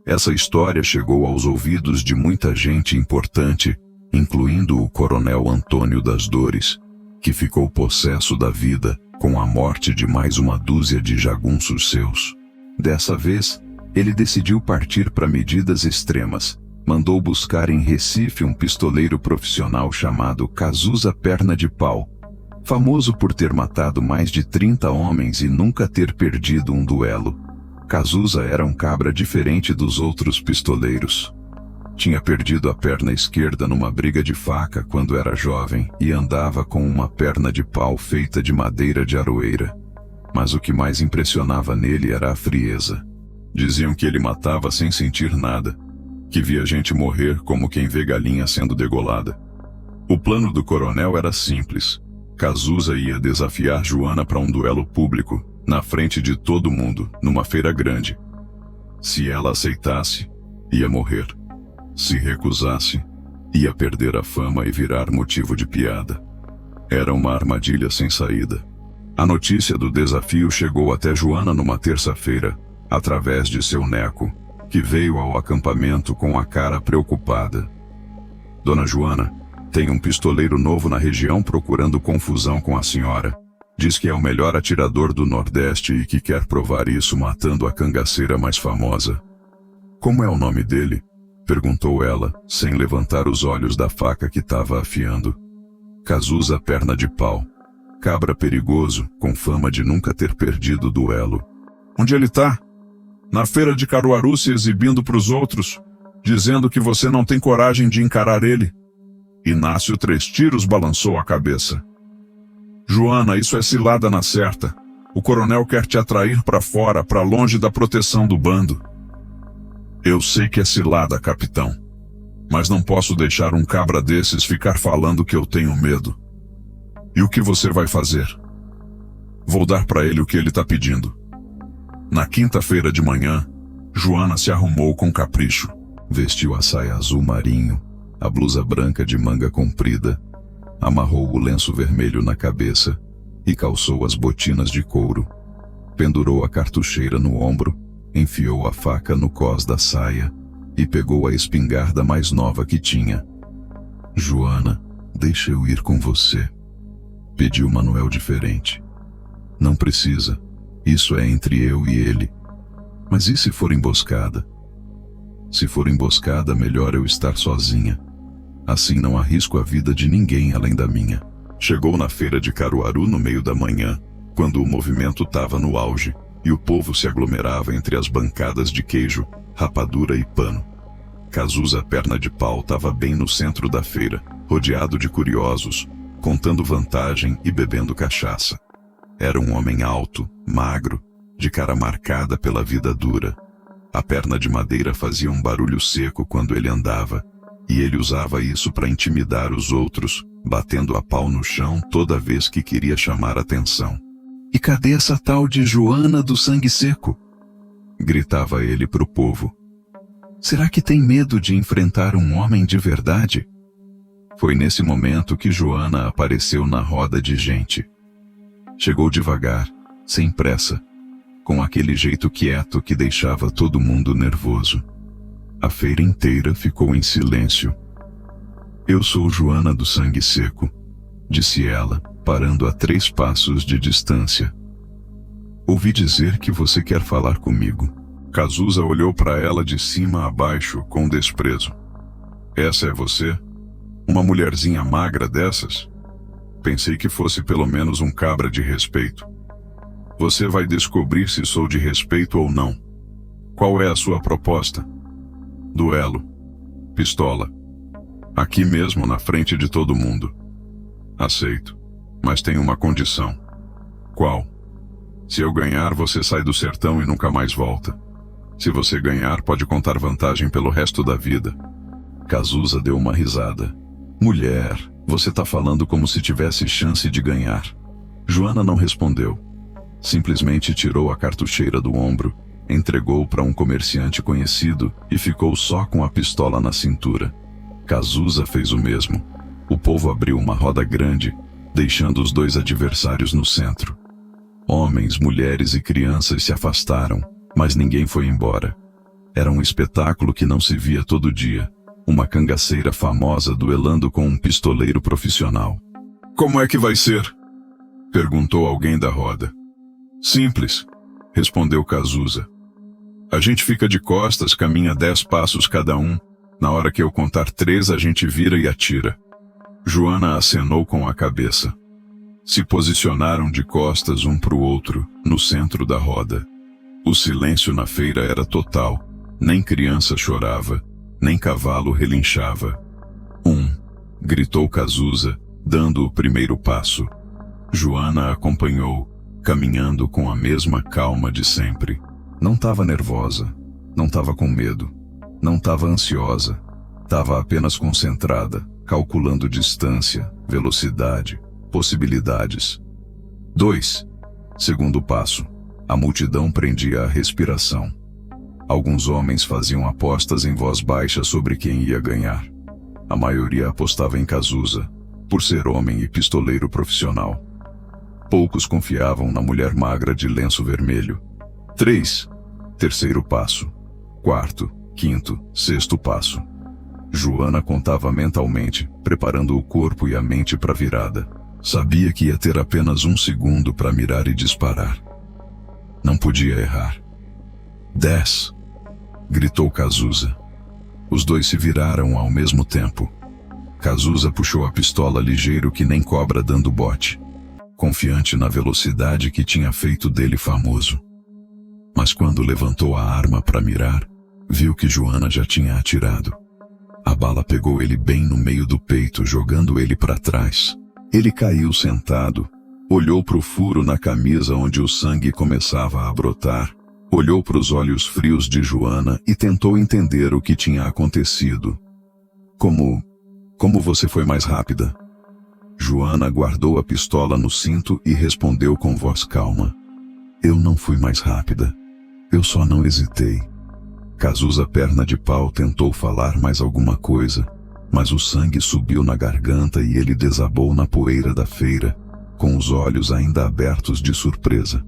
Essa história chegou aos ouvidos de muita gente importante, incluindo o coronel Antônio das Dores, que ficou possesso da vida com a morte de mais uma dúzia de jagunços seus. Dessa vez, ele decidiu partir para medidas extremas. Mandou buscar em Recife um pistoleiro profissional chamado Cazuza Perna de Pau, famoso por ter matado mais de 30 homens e nunca ter perdido um duelo. Cazuza era um cabra diferente dos outros pistoleiros. Tinha perdido a perna esquerda numa briga de faca quando era jovem e andava com uma perna de pau feita de madeira de aroeira. Mas o que mais impressionava nele era a frieza. Diziam que ele matava sem sentir nada, que via gente morrer como quem vê galinha sendo degolada. O plano do coronel era simples. Cazuza ia desafiar Joana para um duelo público, na frente de todo mundo, numa feira grande. Se ela aceitasse, ia morrer. Se recusasse, ia perder a fama e virar motivo de piada. Era uma armadilha sem saída. A notícia do desafio chegou até Joana numa terça-feira, através de seu neco, que veio ao acampamento com a cara preocupada. Dona Joana, tem um pistoleiro novo na região procurando confusão com a senhora. Diz que é o melhor atirador do Nordeste e que quer provar isso matando a cangaceira mais famosa. Como é o nome dele? Perguntou ela, sem levantar os olhos da faca que estava afiando. Cazuza Perna de Pau. Cabra perigoso, com fama de nunca ter perdido o duelo. Onde ele tá? Na feira de Caruaru se exibindo pros outros, dizendo que você não tem coragem de encarar ele. Inácio Três Tiros balançou a cabeça. Joana, isso é cilada na certa. O coronel quer te atrair para fora, para longe da proteção do bando. Eu sei que é cilada, capitão. Mas não posso deixar um cabra desses ficar falando que eu tenho medo. E o que você vai fazer? Vou dar para ele o que ele tá pedindo. Na quinta-feira de manhã, Joana se arrumou com capricho. Vestiu a saia azul marinho, a blusa branca de manga comprida, amarrou o lenço vermelho na cabeça e calçou as botinas de couro. Pendurou a cartucheira no ombro, enfiou a faca no cós da saia e pegou a espingarda mais nova que tinha. Joana, deixa eu ir com você, pediu Manuel diferente. Não precisa, isso é entre eu e ele. Mas e se for emboscada? Se for emboscada, melhor eu estar sozinha. Assim não arrisco a vida de ninguém além da minha. Chegou na feira de Caruaru no meio da manhã, quando o movimento estava no auge, e o povo se aglomerava entre as bancadas de queijo, rapadura e pano. Cazuza Perna de Pau estava bem no centro da feira, rodeado de curiosos, contando vantagem e bebendo cachaça. Era um homem alto, magro, de cara marcada pela vida dura. A perna de madeira fazia um barulho seco quando ele andava, e ele usava isso para intimidar os outros, batendo a pau no chão toda vez que queria chamar atenção. "E cadê essa tal de Joana do Sangue Seco?" gritava ele pro povo. "Será que tem medo de enfrentar um homem de verdade?" Foi nesse momento que Joana apareceu na roda de gente. Chegou devagar, sem pressa, com aquele jeito quieto que deixava todo mundo nervoso. A feira inteira ficou em silêncio. "Eu sou Joana do Sangue Seco", disse ela, parando a 3 passos de distância. "Ouvi dizer que você quer falar comigo." Cazuza olhou para ela de cima a baixo com desprezo. "Essa é você? Uma mulherzinha magra dessas? Pensei que fosse pelo menos um cabra de respeito. Você vai descobrir se sou de respeito ou não. Qual é a sua proposta?" "Duelo. Pistola. Aqui mesmo na frente de todo mundo." "Aceito. Mas tem uma condição." "Qual?" "Se eu ganhar, você sai do sertão e nunca mais volta. Se você ganhar, pode contar vantagem pelo resto da vida." Cazuza deu uma risada. "Mulher, você tá falando como se tivesse chance de ganhar." Joana não respondeu. Simplesmente tirou a cartucheira do ombro, entregou para um comerciante conhecido e ficou só com a pistola na cintura. Cazuza fez o mesmo. O povo abriu uma roda grande, deixando os 2 adversários no centro. Homens, mulheres e crianças se afastaram, mas ninguém foi embora. Era um espetáculo que não se via todo dia. Uma cangaceira famosa duelando com um pistoleiro profissional. "Como é que vai ser?" perguntou alguém da roda. "Simples", respondeu Cazuza. "A gente fica de costas, caminha 10 passos cada um. Na hora que eu contar 3, a gente vira e atira." Joana acenou com a cabeça. Se posicionaram de costas um pro outro, no centro da roda. O silêncio na feira era total. Nem criança chorava, nem cavalo relinchava. Gritou Cazuza, dando o primeiro passo. Joana acompanhou, caminhando com a mesma calma de sempre. Não estava nervosa, não estava com medo, não estava ansiosa. Estava apenas concentrada, calculando distância, velocidade, possibilidades. 2. Segundo passo. A multidão prendia a respiração. Alguns homens faziam apostas em voz baixa sobre quem ia ganhar. A maioria apostava em Cazuza, por ser homem e pistoleiro profissional. Poucos confiavam na mulher magra de lenço vermelho. 3. Terceiro passo. 4º, 5º, 6º passo. Joana contava mentalmente, preparando o corpo e a mente para a virada. Sabia que ia ter apenas 1 segundo para mirar e disparar. Não podia errar. 10. Gritou Cazuza. Os 2 se viraram ao mesmo tempo. Cazuza puxou a pistola ligeiro que nem cobra dando bote, confiante na velocidade que tinha feito dele famoso. Mas quando levantou a arma para mirar, viu que Joana já tinha atirado. A bala pegou ele bem no meio do peito, jogando ele para trás. Ele caiu sentado, olhou para o furo na camisa onde o sangue começava a brotar, olhou para os olhos frios de Joana e tentou entender o que tinha acontecido. Como você foi mais rápida?" Joana guardou a pistola no cinto e respondeu com voz calma. "Eu não fui mais rápida. Eu só não hesitei." Cazuza Perna de Pau tentou falar mais alguma coisa, mas o sangue subiu na garganta e ele desabou na poeira da feira, com os olhos ainda abertos de surpresa.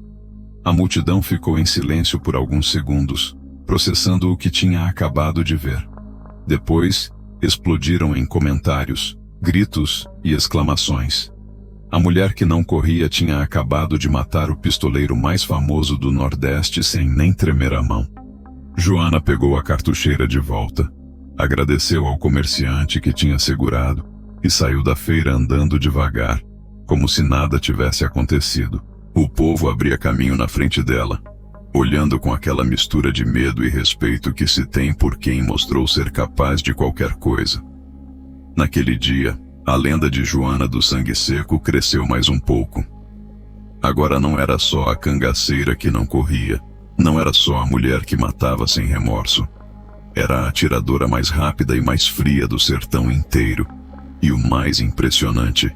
A multidão ficou em silêncio por alguns segundos, processando o que tinha acabado de ver. Depois, explodiram em comentários, gritos e exclamações. A mulher que não corria tinha acabado de matar o pistoleiro mais famoso do Nordeste sem nem tremer a mão. Joana pegou a cartucheira de volta. Agradeceu ao comerciante que tinha segurado e saiu da feira andando devagar, como se nada tivesse acontecido. O povo abria caminho na frente dela, olhando com aquela mistura de medo e respeito que se tem por quem mostrou ser capaz de qualquer coisa. Naquele dia, a lenda de Joana do Sangue Seco cresceu mais um pouco. Agora não era só a cangaceira que não corria, não era só a mulher que matava sem remorso. Era a atiradora mais rápida e mais fria do sertão inteiro. E o mais impressionante,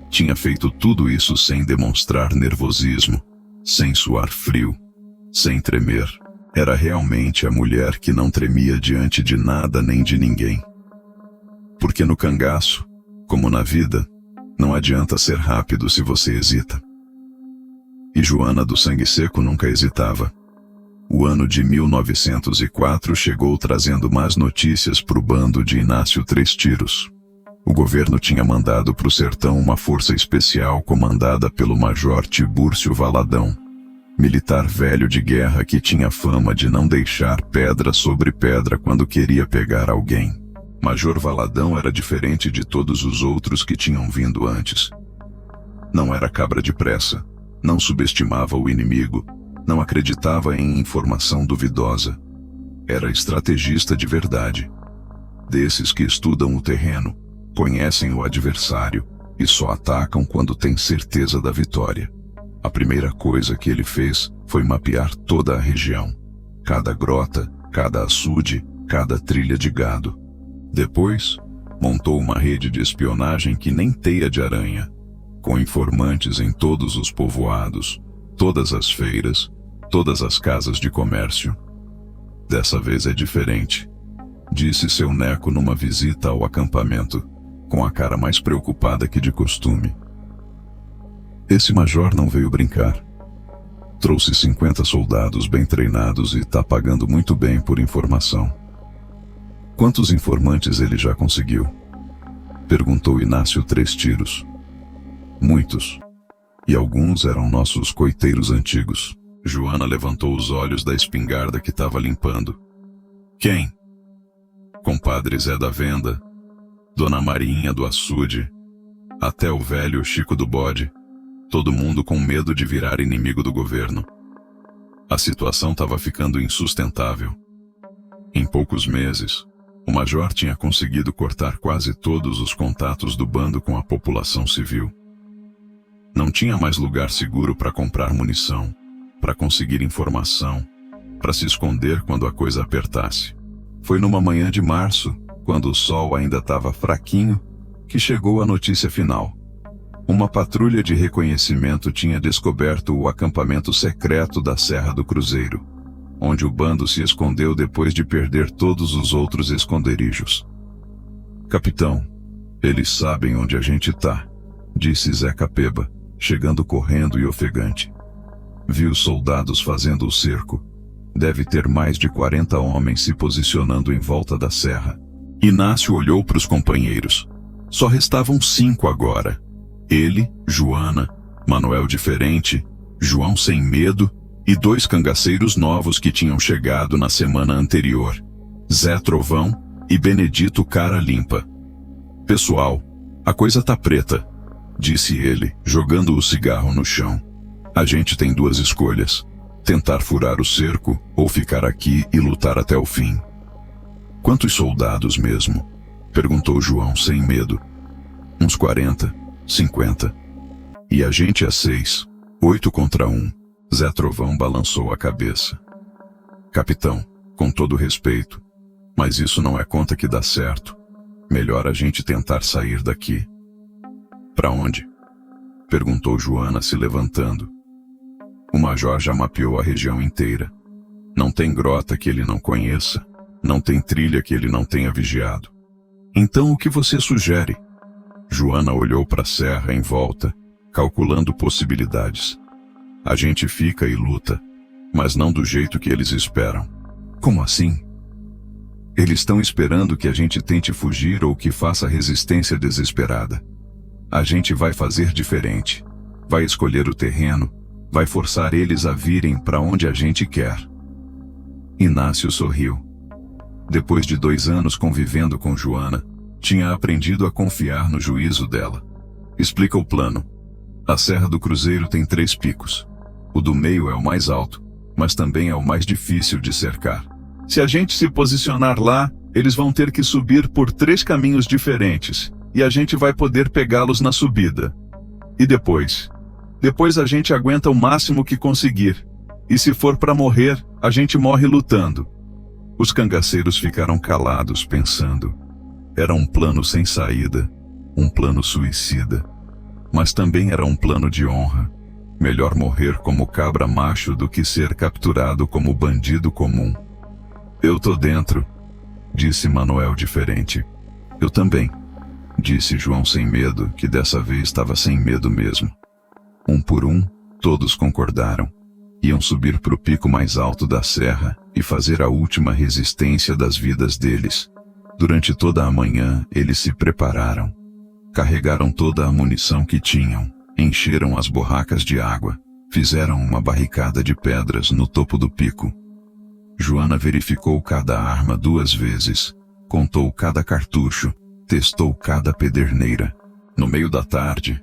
tinha feito tudo isso sem demonstrar nervosismo, sem suar frio, sem tremer. Era realmente a mulher que não tremia diante de nada nem de ninguém. Porque no cangaço, como na vida, não adianta ser rápido se você hesita. E Joana do Sangue Seco nunca hesitava. O ano de 1904 chegou trazendo más notícias para o bando de Inácio Três Tiros. O governo tinha mandado para o sertão uma força especial comandada pelo Major Tibúrcio Valadão, militar velho de guerra que tinha fama de não deixar pedra sobre pedra quando queria pegar alguém. Major Valadão era diferente de todos os outros que tinham vindo antes. Não era cabra de pressa, não subestimava o inimigo, não acreditava em informação duvidosa. Era estrategista de verdade. Desses que estudam o terreno, conhecem o adversário e só atacam quando têm certeza da vitória. A primeira coisa que ele fez foi mapear toda a região. Cada grota, cada açude, cada trilha de gado. Depois, montou uma rede de espionagem que nem teia de aranha, com informantes em todos os povoados, todas as feiras, todas as casas de comércio. Dessa vez é diferente, disse seu Neco numa visita ao acampamento, com a cara mais preocupada que de costume. Esse major não veio brincar. Trouxe 50 soldados bem treinados e tá pagando muito bem por informação. Quantos informantes ele já conseguiu? Perguntou Inácio Três Tiros. Muitos. E alguns eram nossos coiteiros antigos. Joana levantou os olhos da espingarda que estava limpando. Quem? Compadre Zé da Venda, Dona Marinha do Açude, até o velho Chico do Bode, todo mundo com medo de virar inimigo do governo. A situação estava ficando insustentável. Em poucos meses, o major tinha conseguido cortar quase todos os contatos do bando com a população civil. Não tinha mais lugar seguro para comprar munição, para conseguir informação, para se esconder quando a coisa apertasse. Foi numa manhã de março, quando o sol ainda estava fraquinho, que chegou a notícia final. Uma patrulha de reconhecimento tinha descoberto o acampamento secreto da Serra do Cruzeiro, onde o bando se escondeu depois de perder todos os outros esconderijos. Capitão, eles sabem onde a gente tá, disse Zé Capeba, chegando correndo e ofegante. Viu os soldados fazendo o cerco. Deve ter mais de 40 homens se posicionando em volta da serra. Inácio olhou para os companheiros. Só restavam 5 agora. Ele, Joana, Manuel Diferente, João Sem Medo e 2 cangaceiros novos que tinham chegado na semana anterior, Zé Trovão e Benedito Cara Limpa. Pessoal, a coisa tá preta, disse ele, jogando o cigarro no chão. A gente tem 2 escolhas: tentar furar o cerco ou ficar aqui e lutar até o fim. Quantos soldados mesmo? Perguntou João Sem Medo. Uns 40, 50. E a gente é 6, 8 contra 1. Zé Trovão balançou a cabeça. Capitão, com todo respeito, mas isso não é conta que dá certo. Melhor a gente tentar sair daqui. Pra onde? Perguntou Joana se levantando. O major já mapeou a região inteira. Não tem grota que ele não conheça, não tem trilha que ele não tenha vigiado. Então o que você sugere? Joana olhou para a serra em volta, calculando possibilidades. A gente fica e luta, mas não do jeito que eles esperam. Como assim? Eles estão esperando que a gente tente fugir ou que faça resistência desesperada. A gente vai fazer diferente. Vai escolher o terreno, vai forçar eles a virem para onde a gente quer. Inácio sorriu. Depois de 2 anos convivendo com Joana, tinha aprendido a confiar no juízo dela. Explica o plano. A Serra do Cruzeiro tem 3 picos. O do meio é o mais alto, mas também é o mais difícil de cercar. Se a gente se posicionar lá, eles vão ter que subir por 3 caminhos diferentes, e a gente vai poder pegá-los na subida. E depois? Depois a gente aguenta o máximo que conseguir. E se for para morrer, a gente morre lutando. Os cangaceiros ficaram calados, pensando. Era um plano sem saída, um plano suicida. Mas também era um plano de honra. Melhor morrer como cabra macho do que ser capturado como bandido comum. Eu tô dentro, disse Manuel diferente. Eu também, disse João sem medo, que dessa vez estava sem medo mesmo. Um por um, todos concordaram. Iam subir para o pico mais alto da serra e fazer a última resistência das vidas deles. Durante toda a manhã, eles se prepararam. Carregaram toda a munição que tinham, encheram as barracas de água, fizeram uma barricada de pedras no topo do pico. Joana verificou cada arma 2 vezes, contou cada cartucho, testou cada pederneira. No meio da tarde,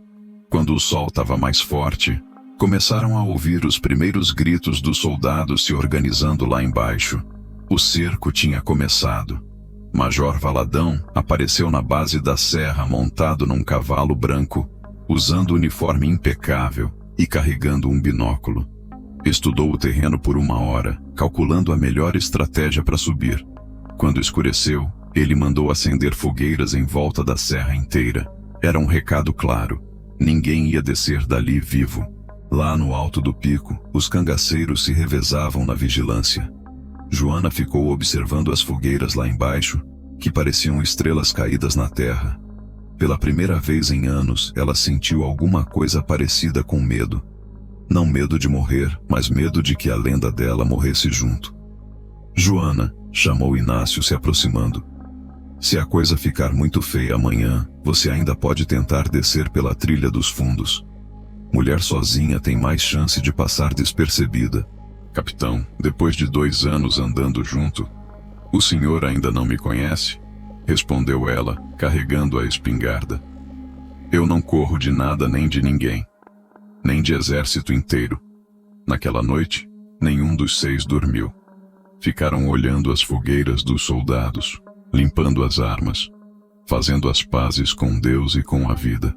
quando o sol estava mais forte, começaram a ouvir os primeiros gritos dos soldados se organizando lá embaixo. O cerco tinha começado. Major Valadão apareceu na base da serra montado num cavalo branco, usando uniforme impecável e carregando um binóculo. Estudou o terreno por 1 hora, calculando a melhor estratégia para subir. Quando escureceu, ele mandou acender fogueiras em volta da serra inteira. Era um recado claro. Ninguém ia descer dali vivo. Lá no alto do pico, os cangaceiros se revezavam na vigilância. Joana ficou observando as fogueiras lá embaixo, que pareciam estrelas caídas na terra. Pela primeira vez em anos, ela sentiu alguma coisa parecida com medo. Não medo de morrer, mas medo de que a lenda dela morresse junto. Joana, chamou Inácio se aproximando. Se a coisa ficar muito feia amanhã, você ainda pode tentar descer pela trilha dos fundos. Mulher sozinha tem mais chance de passar despercebida. Capitão, depois de 2 anos andando junto, o senhor ainda não me conhece? Respondeu ela, carregando a espingarda. Eu não corro de nada nem de ninguém, nem de exército inteiro. Naquela noite, nenhum dos 6 dormiu. Ficaram olhando as fogueiras dos soldados, limpando as armas, fazendo as pazes com Deus e com a vida.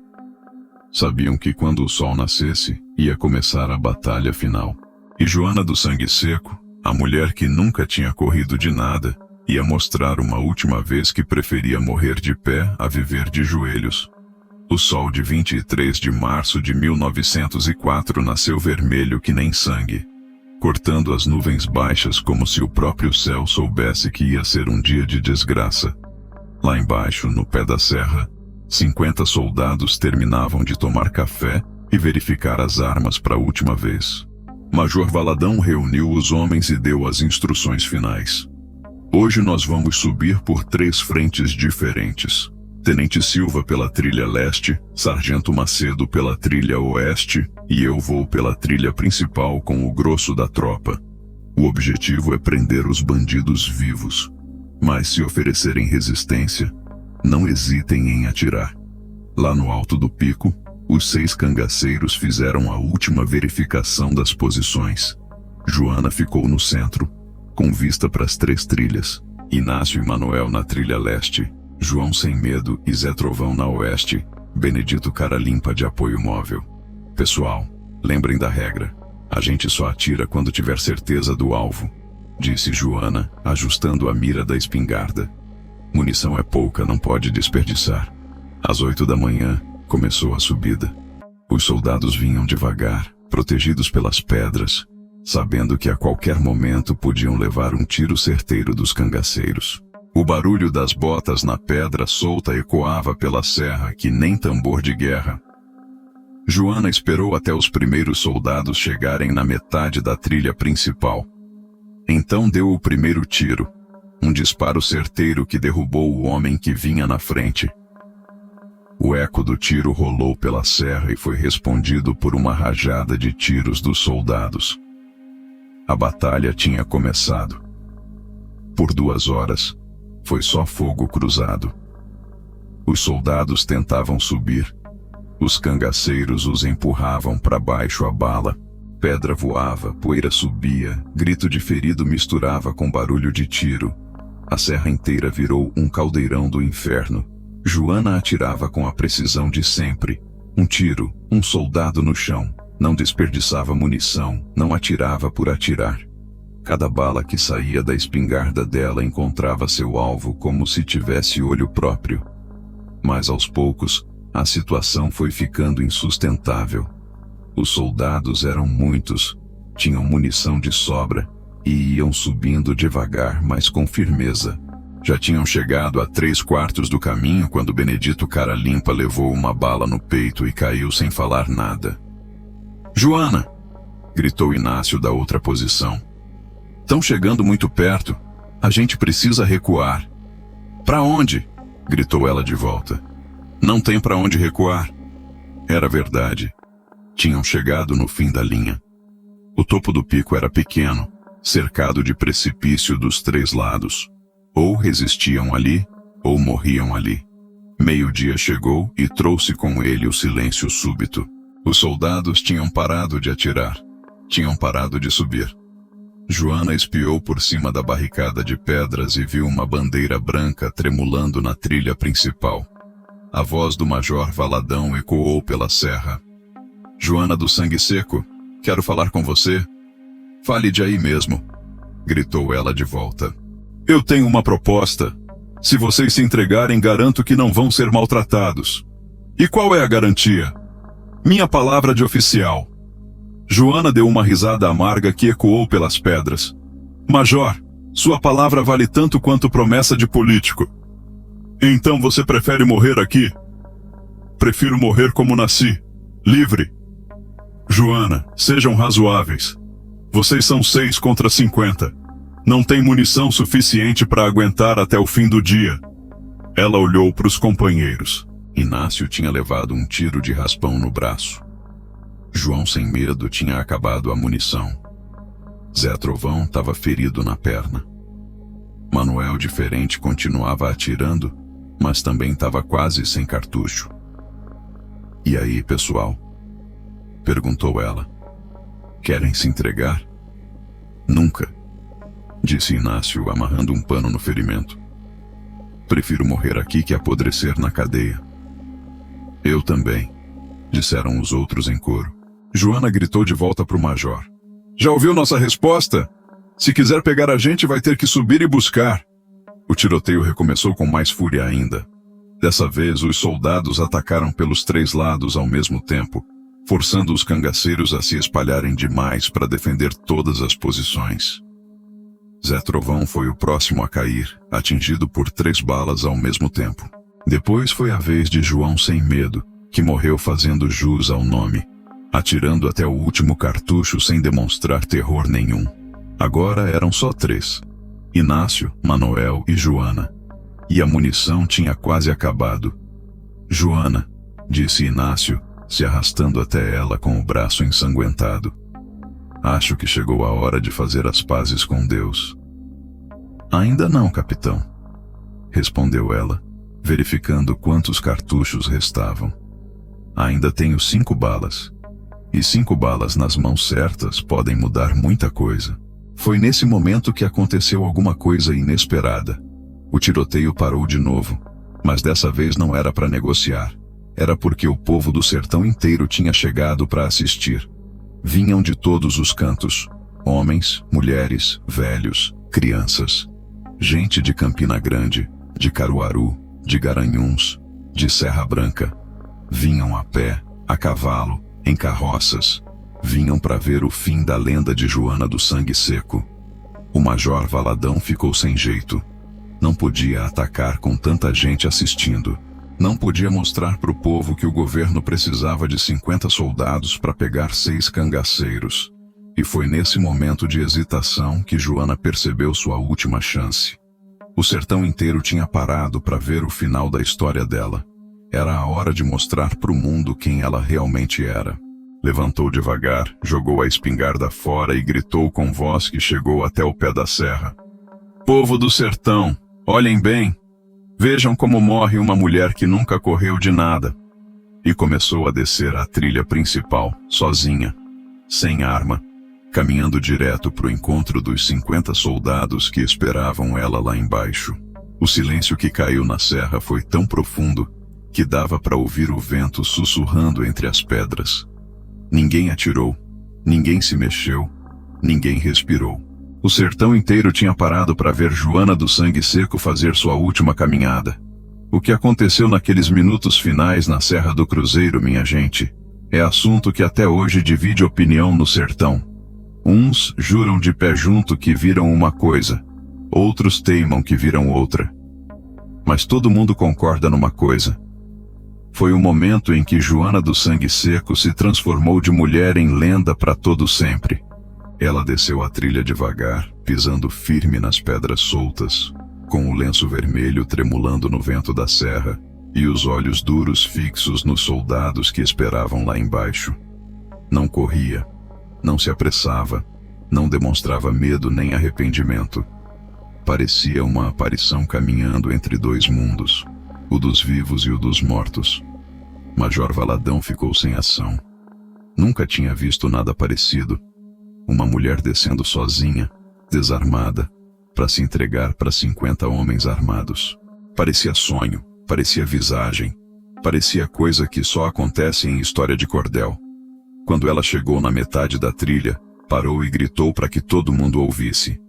Sabiam que quando o sol nascesse, ia começar a batalha final. E Joana do Sangue Seco, a mulher que nunca tinha corrido de nada, ia mostrar uma última vez que preferia morrer de pé a viver de joelhos. O sol de 23 de março de 1904 nasceu vermelho que nem sangue, cortando as nuvens baixas como se o próprio céu soubesse que ia ser um dia de desgraça. Lá embaixo, no pé da serra, 50 soldados terminavam de tomar café e verificar as armas para a última vez. Major Valadão reuniu os homens e deu as instruções finais. Hoje nós vamos subir por 3 frentes diferentes. Tenente Silva pela trilha leste, Sargento Macedo pela trilha oeste, e eu vou pela trilha principal com o grosso da tropa. O objetivo é prender os bandidos vivos. Mas se oferecerem resistência, não hesitem em atirar. Lá no alto do pico, os 6 cangaceiros fizeram a última verificação das posições. Joana ficou no centro, com vista para as 3 trilhas. Inácio e Manuel na trilha leste, João Sem Medo e Zé Trovão na oeste, Benedito Cara Limpa de apoio móvel. Pessoal, lembrem da regra. A gente só atira quando tiver certeza do alvo, disse Joana, ajustando a mira da espingarda. Munição é pouca, não pode desperdiçar. Às 8 da manhã, começou a subida. Os soldados vinham devagar, protegidos pelas pedras, sabendo que a qualquer momento podiam levar um tiro certeiro dos cangaceiros. O barulho das botas na pedra solta ecoava pela serra que nem tambor de guerra. Joana esperou até os primeiros soldados chegarem na metade da trilha principal. Então deu o primeiro tiro, um disparo certeiro que derrubou o homem que vinha na frente. O eco do tiro rolou pela serra e foi respondido por uma rajada de tiros dos soldados. A batalha tinha começado. Por 2 horas, foi só fogo cruzado. Os soldados tentavam subir. Os cangaceiros os empurravam para baixo a bala. Pedra voava, poeira subia, grito de ferido misturava com barulho de tiro. A serra inteira virou um caldeirão do inferno. Joana atirava com a precisão de sempre. Um tiro, um soldado no chão. Não desperdiçava munição, não atirava por atirar. Cada bala que saía da espingarda dela encontrava seu alvo como se tivesse olho próprio. Mas aos poucos, a situação foi ficando insustentável. Os soldados eram muitos, tinham munição de sobra e iam subindo devagar, mas com firmeza. Já tinham chegado a 3/4 do caminho quando Benedito Cara Limpa levou uma bala no peito e caiu sem falar nada. "Joana!" gritou Inácio da outra posição. "Estão chegando muito perto. A gente precisa recuar." "Pra onde?" gritou ela de volta. "Não tem pra onde recuar." Era verdade. Tinham chegado no fim da linha. O topo do pico era pequeno, cercado de precipício dos 3 lados. Ou resistiam ali, ou morriam ali. Meio-dia chegou e trouxe com ele o silêncio súbito. Os soldados tinham parado de atirar. Tinham parado de subir. Joana espiou por cima da barricada de pedras e viu uma bandeira branca tremulando na trilha principal. A voz do Major Valadão ecoou pela serra. "Joana do Sangue Seco, quero falar com você." "Fale de aí mesmo", gritou ela de volta. "Eu tenho uma proposta. Se vocês se entregarem, garanto que não vão ser maltratados." "E qual é a garantia?" "Minha palavra de oficial." Joana deu uma risada amarga que ecoou pelas pedras. "Major, sua palavra vale tanto quanto promessa de político." "Então você prefere morrer aqui?" "Prefiro morrer como nasci, livre." "Joana, sejam razoáveis. Vocês são 6 contra 50. Não tem munição suficiente para aguentar até o fim do dia." Ela olhou para os companheiros. Inácio tinha levado um tiro de raspão no braço. João Sem Medo tinha acabado a munição. Zé Trovão estava ferido na perna. Manuel Diferente continuava atirando, mas também estava quase sem cartucho. "E aí, pessoal?" perguntou ela. "Querem se entregar?" "Nunca", disse Inácio, amarrando um pano no ferimento. "Prefiro morrer aqui que apodrecer na cadeia." "Eu também", disseram os outros em coro. Joana gritou de volta para o major. "Já ouviu nossa resposta? Se quiser pegar a gente, vai ter que subir e buscar." O tiroteio recomeçou com mais fúria ainda. Dessa vez, os soldados atacaram pelos 3 lados ao mesmo tempo, forçando os cangaceiros a se espalharem demais para defender todas as posições. Zé Trovão foi o próximo a cair, atingido por 3 balas ao mesmo tempo. Depois foi a vez de João Sem Medo, que morreu fazendo jus ao nome, atirando até o último cartucho sem demonstrar terror nenhum. Agora eram só 3: Inácio, Manuel e Joana. E a munição tinha quase acabado. "Joana", disse Inácio, se arrastando até ela com o braço ensanguentado. "Acho que chegou a hora de fazer as pazes com Deus." "Ainda não, capitão", respondeu ela, verificando quantos cartuchos restavam. "Ainda tenho 5 balas. E 5 balas nas mãos certas podem mudar muita coisa." Foi nesse momento que aconteceu alguma coisa inesperada. O tiroteio parou de novo, mas dessa vez não era para negociar. Era porque o povo do sertão inteiro tinha chegado para assistir. Vinham de todos os cantos: homens, mulheres, velhos, crianças. Gente de Campina Grande, de Caruaru, de Garanhuns, de Serra Branca. Vinham a pé, a cavalo, em carroças. Vinham para ver o fim da lenda de Joana do Sangue Seco. O Major Valadão ficou sem jeito. Não podia atacar com tanta gente assistindo. Não podia mostrar para o povo que o governo precisava de 50 soldados para pegar 6 cangaceiros. E foi nesse momento de hesitação que Joana percebeu sua última chance. O sertão inteiro tinha parado para ver o final da história dela. Era a hora de mostrar para o mundo quem ela realmente era. Levantou devagar, jogou a espingarda fora e gritou com voz que chegou até o pé da serra: Povo do sertão, olhem bem. Vejam como morre uma mulher que nunca correu de nada. E começou a descer a trilha principal, sozinha, sem arma, caminhando direto para o encontro dos 50 soldados que esperavam ela lá embaixo. O silêncio que caiu na serra foi tão profundo que dava para ouvir o vento sussurrando entre as pedras. Ninguém atirou, ninguém se mexeu, ninguém respirou. O sertão inteiro tinha parado para ver Joana do Sangue Seco fazer sua última caminhada. O que aconteceu naqueles minutos finais na Serra do Cruzeiro, minha gente, é assunto que até hoje divide opinião no sertão. Uns juram de pé junto que viram uma coisa, outros teimam que viram outra. Mas todo mundo concorda numa coisa. Foi o momento em que Joana do Sangue Seco se transformou de mulher em lenda para todo sempre. Ela desceu a trilha devagar, pisando firme nas pedras soltas, com o lenço vermelho tremulando no vento da serra e os olhos duros fixos nos soldados que esperavam lá embaixo. Não corria, não se apressava, não demonstrava medo nem arrependimento. Parecia uma aparição caminhando entre dois mundos, o dos vivos e o dos mortos. Major Valadão ficou sem ação. Nunca tinha visto nada parecido. Uma mulher descendo sozinha, desarmada, para se entregar para 50 homens armados. Parecia sonho, parecia visagem, parecia coisa que só acontece em história de cordel. Quando ela chegou na metade da trilha, parou e gritou para que todo mundo ouvisse.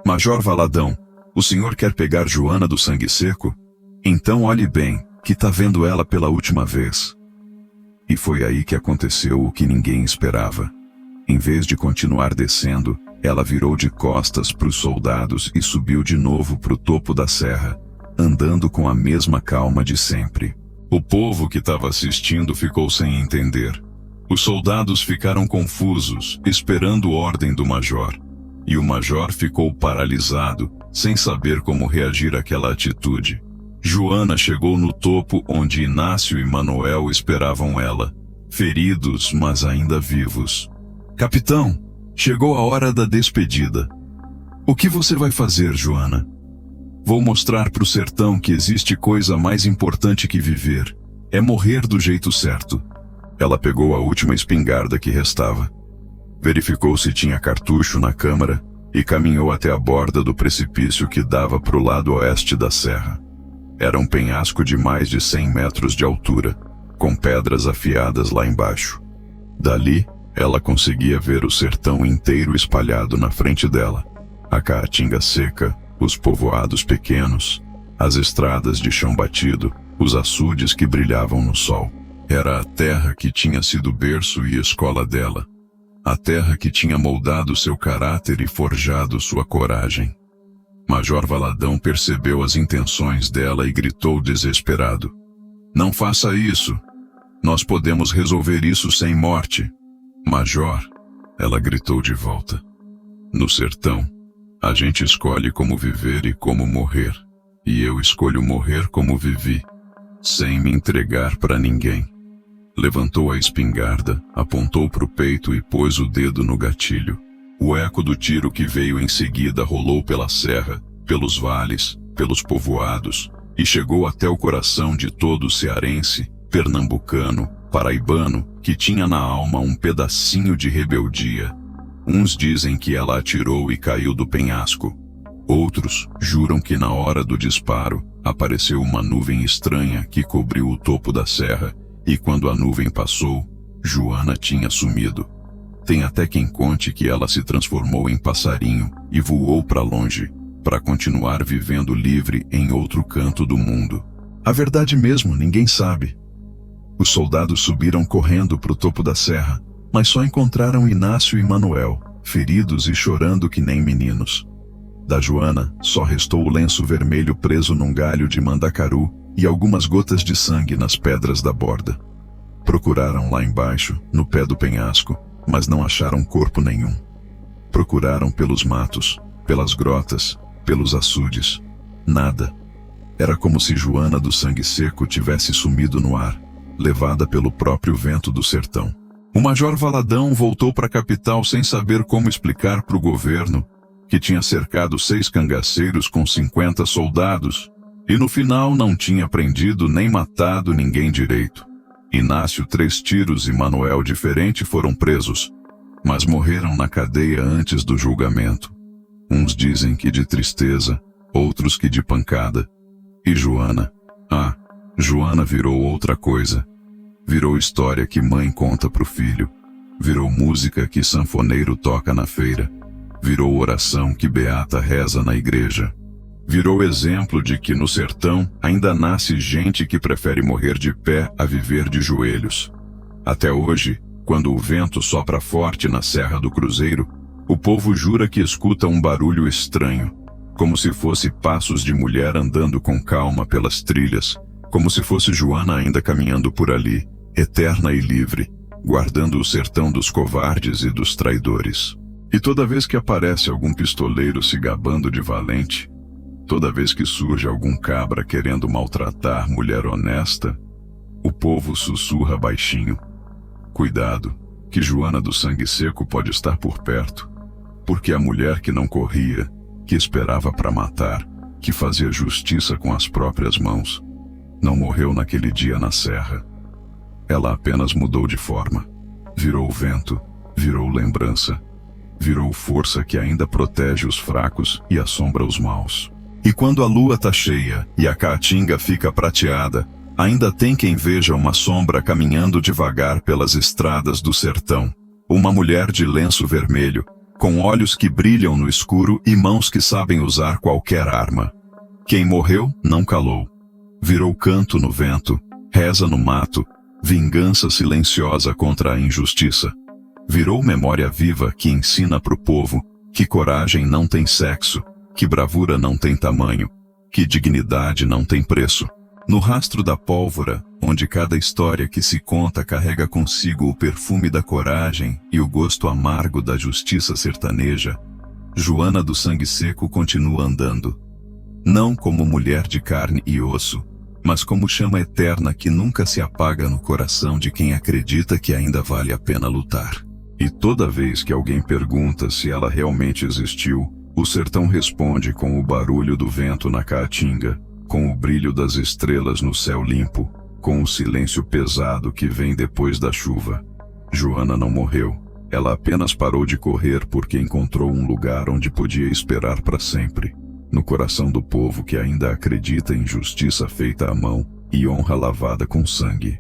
Major Valadão, o senhor quer pegar Joana do Sangue Seco? Então olhe bem, que tá vendo ela pela última vez. E foi aí que aconteceu o que ninguém esperava. Em vez de continuar descendo, ela virou de costas para os soldados e subiu de novo para o topo da serra, andando com a mesma calma de sempre. O povo que estava assistindo ficou sem entender. Os soldados ficaram confusos, esperando ordem do major. E o major ficou paralisado, sem saber como reagir àquela atitude. Joana chegou no topo onde Inácio e Manuel esperavam ela, feridos, mas ainda vivos. Capitão, chegou a hora da despedida. O que você vai fazer, Joana? Vou mostrar pro sertão que existe coisa mais importante que viver. É morrer do jeito certo. Ela pegou a última espingarda que restava. Verificou se tinha cartucho na câmara e caminhou até a borda do precipício que dava pro lado oeste da serra. Era um penhasco de mais de 100 metros de altura, com pedras afiadas lá embaixo. Dali, ela conseguia ver o sertão inteiro espalhado na frente dela. A caatinga seca, os povoados pequenos, as estradas de chão batido, os açudes que brilhavam no sol. Era a terra que tinha sido berço e escola dela. A terra que tinha moldado seu caráter e forjado sua coragem. Major Valadão percebeu as intenções dela e gritou desesperado. Não faça isso. Nós podemos resolver isso sem morte. Major, ela gritou de volta. No sertão, a gente escolhe como viver e como morrer. E eu escolho morrer como vivi, sem me entregar para ninguém. Levantou a espingarda, apontou para o peito e pôs o dedo no gatilho. O eco do tiro que veio em seguida rolou pela serra, pelos vales, pelos povoados, e chegou até o coração de todo cearense, pernambucano, paraibano, que tinha na alma um pedacinho de rebeldia. Uns dizem que ela atirou e caiu do penhasco. Outros juram que na hora do disparo, apareceu uma nuvem estranha que cobriu o topo da serra, e quando a nuvem passou, Joana tinha sumido. Tem até quem conte que ela se transformou em passarinho e voou para longe, para continuar vivendo livre em outro canto do mundo. A verdade mesmo, ninguém sabe. Os soldados subiram correndo para o topo da serra, mas só encontraram Inácio e Manuel, feridos e chorando que nem meninos. Da Joana, só restou o lenço vermelho preso num galho de mandacaru e algumas gotas de sangue nas pedras da borda. Procuraram lá embaixo, no pé do penhasco, mas não acharam corpo nenhum. Procuraram pelos matos, pelas grotas, pelos açudes. Nada. Era como se Joana do Sangue Seco tivesse sumido no ar, levada pelo próprio vento do sertão. O Major Valadão voltou para a capital sem saber como explicar para o governo que tinha cercado 6 cangaceiros com 50 soldados, e no final não tinha prendido nem matado ninguém direito. Inácio 3 tiros e Manuel diferente foram presos, mas morreram na cadeia antes do julgamento. Uns dizem que de tristeza, outros que de pancada. E Joana? Joana virou outra coisa. Virou história que mãe conta pro filho. Virou música que sanfoneiro toca na feira. Virou oração que beata reza na igreja. Virou exemplo de que no sertão ainda nasce gente que prefere morrer de pé a viver de joelhos. Até hoje, quando o vento sopra forte na Serra do Cruzeiro, o povo jura que escuta um barulho estranho, como se fosse passos de mulher andando com calma pelas trilhas, como se fosse Joana ainda caminhando por ali, eterna e livre, guardando o sertão dos covardes e dos traidores. E toda vez que aparece algum pistoleiro se gabando de valente, toda vez que surge algum cabra querendo maltratar mulher honesta, o povo sussurra baixinho: cuidado, que Joana do Sangue Seco pode estar por perto, porque a mulher que não corria, que esperava para matar, que fazia justiça com as próprias mãos, não morreu naquele dia na serra. Ela apenas mudou de forma, virou vento, virou lembrança, virou força que ainda protege os fracos e assombra os maus. E quando a lua tá cheia e a caatinga fica prateada, ainda tem quem veja uma sombra caminhando devagar pelas estradas do sertão. Uma mulher de lenço vermelho, com olhos que brilham no escuro e mãos que sabem usar qualquer arma. Quem morreu não calou. Virou canto no vento, reza no mato, vingança silenciosa contra a injustiça. Virou memória viva que ensina pro povo que coragem não tem sexo, que bravura não tem tamanho, que dignidade não tem preço. No rastro da pólvora, onde cada história que se conta carrega consigo o perfume da coragem e o gosto amargo da justiça sertaneja, Joana do Sangue Seco continua andando. Não como mulher de carne e osso, mas como chama eterna que nunca se apaga no coração de quem acredita que ainda vale a pena lutar. E toda vez que alguém pergunta se ela realmente existiu, o sertão responde com o barulho do vento na caatinga, com o brilho das estrelas no céu limpo, com o silêncio pesado que vem depois da chuva. Joana não morreu, ela apenas parou de correr porque encontrou um lugar onde podia esperar para sempre, no coração do povo que ainda acredita em justiça feita à mão e honra lavada com sangue.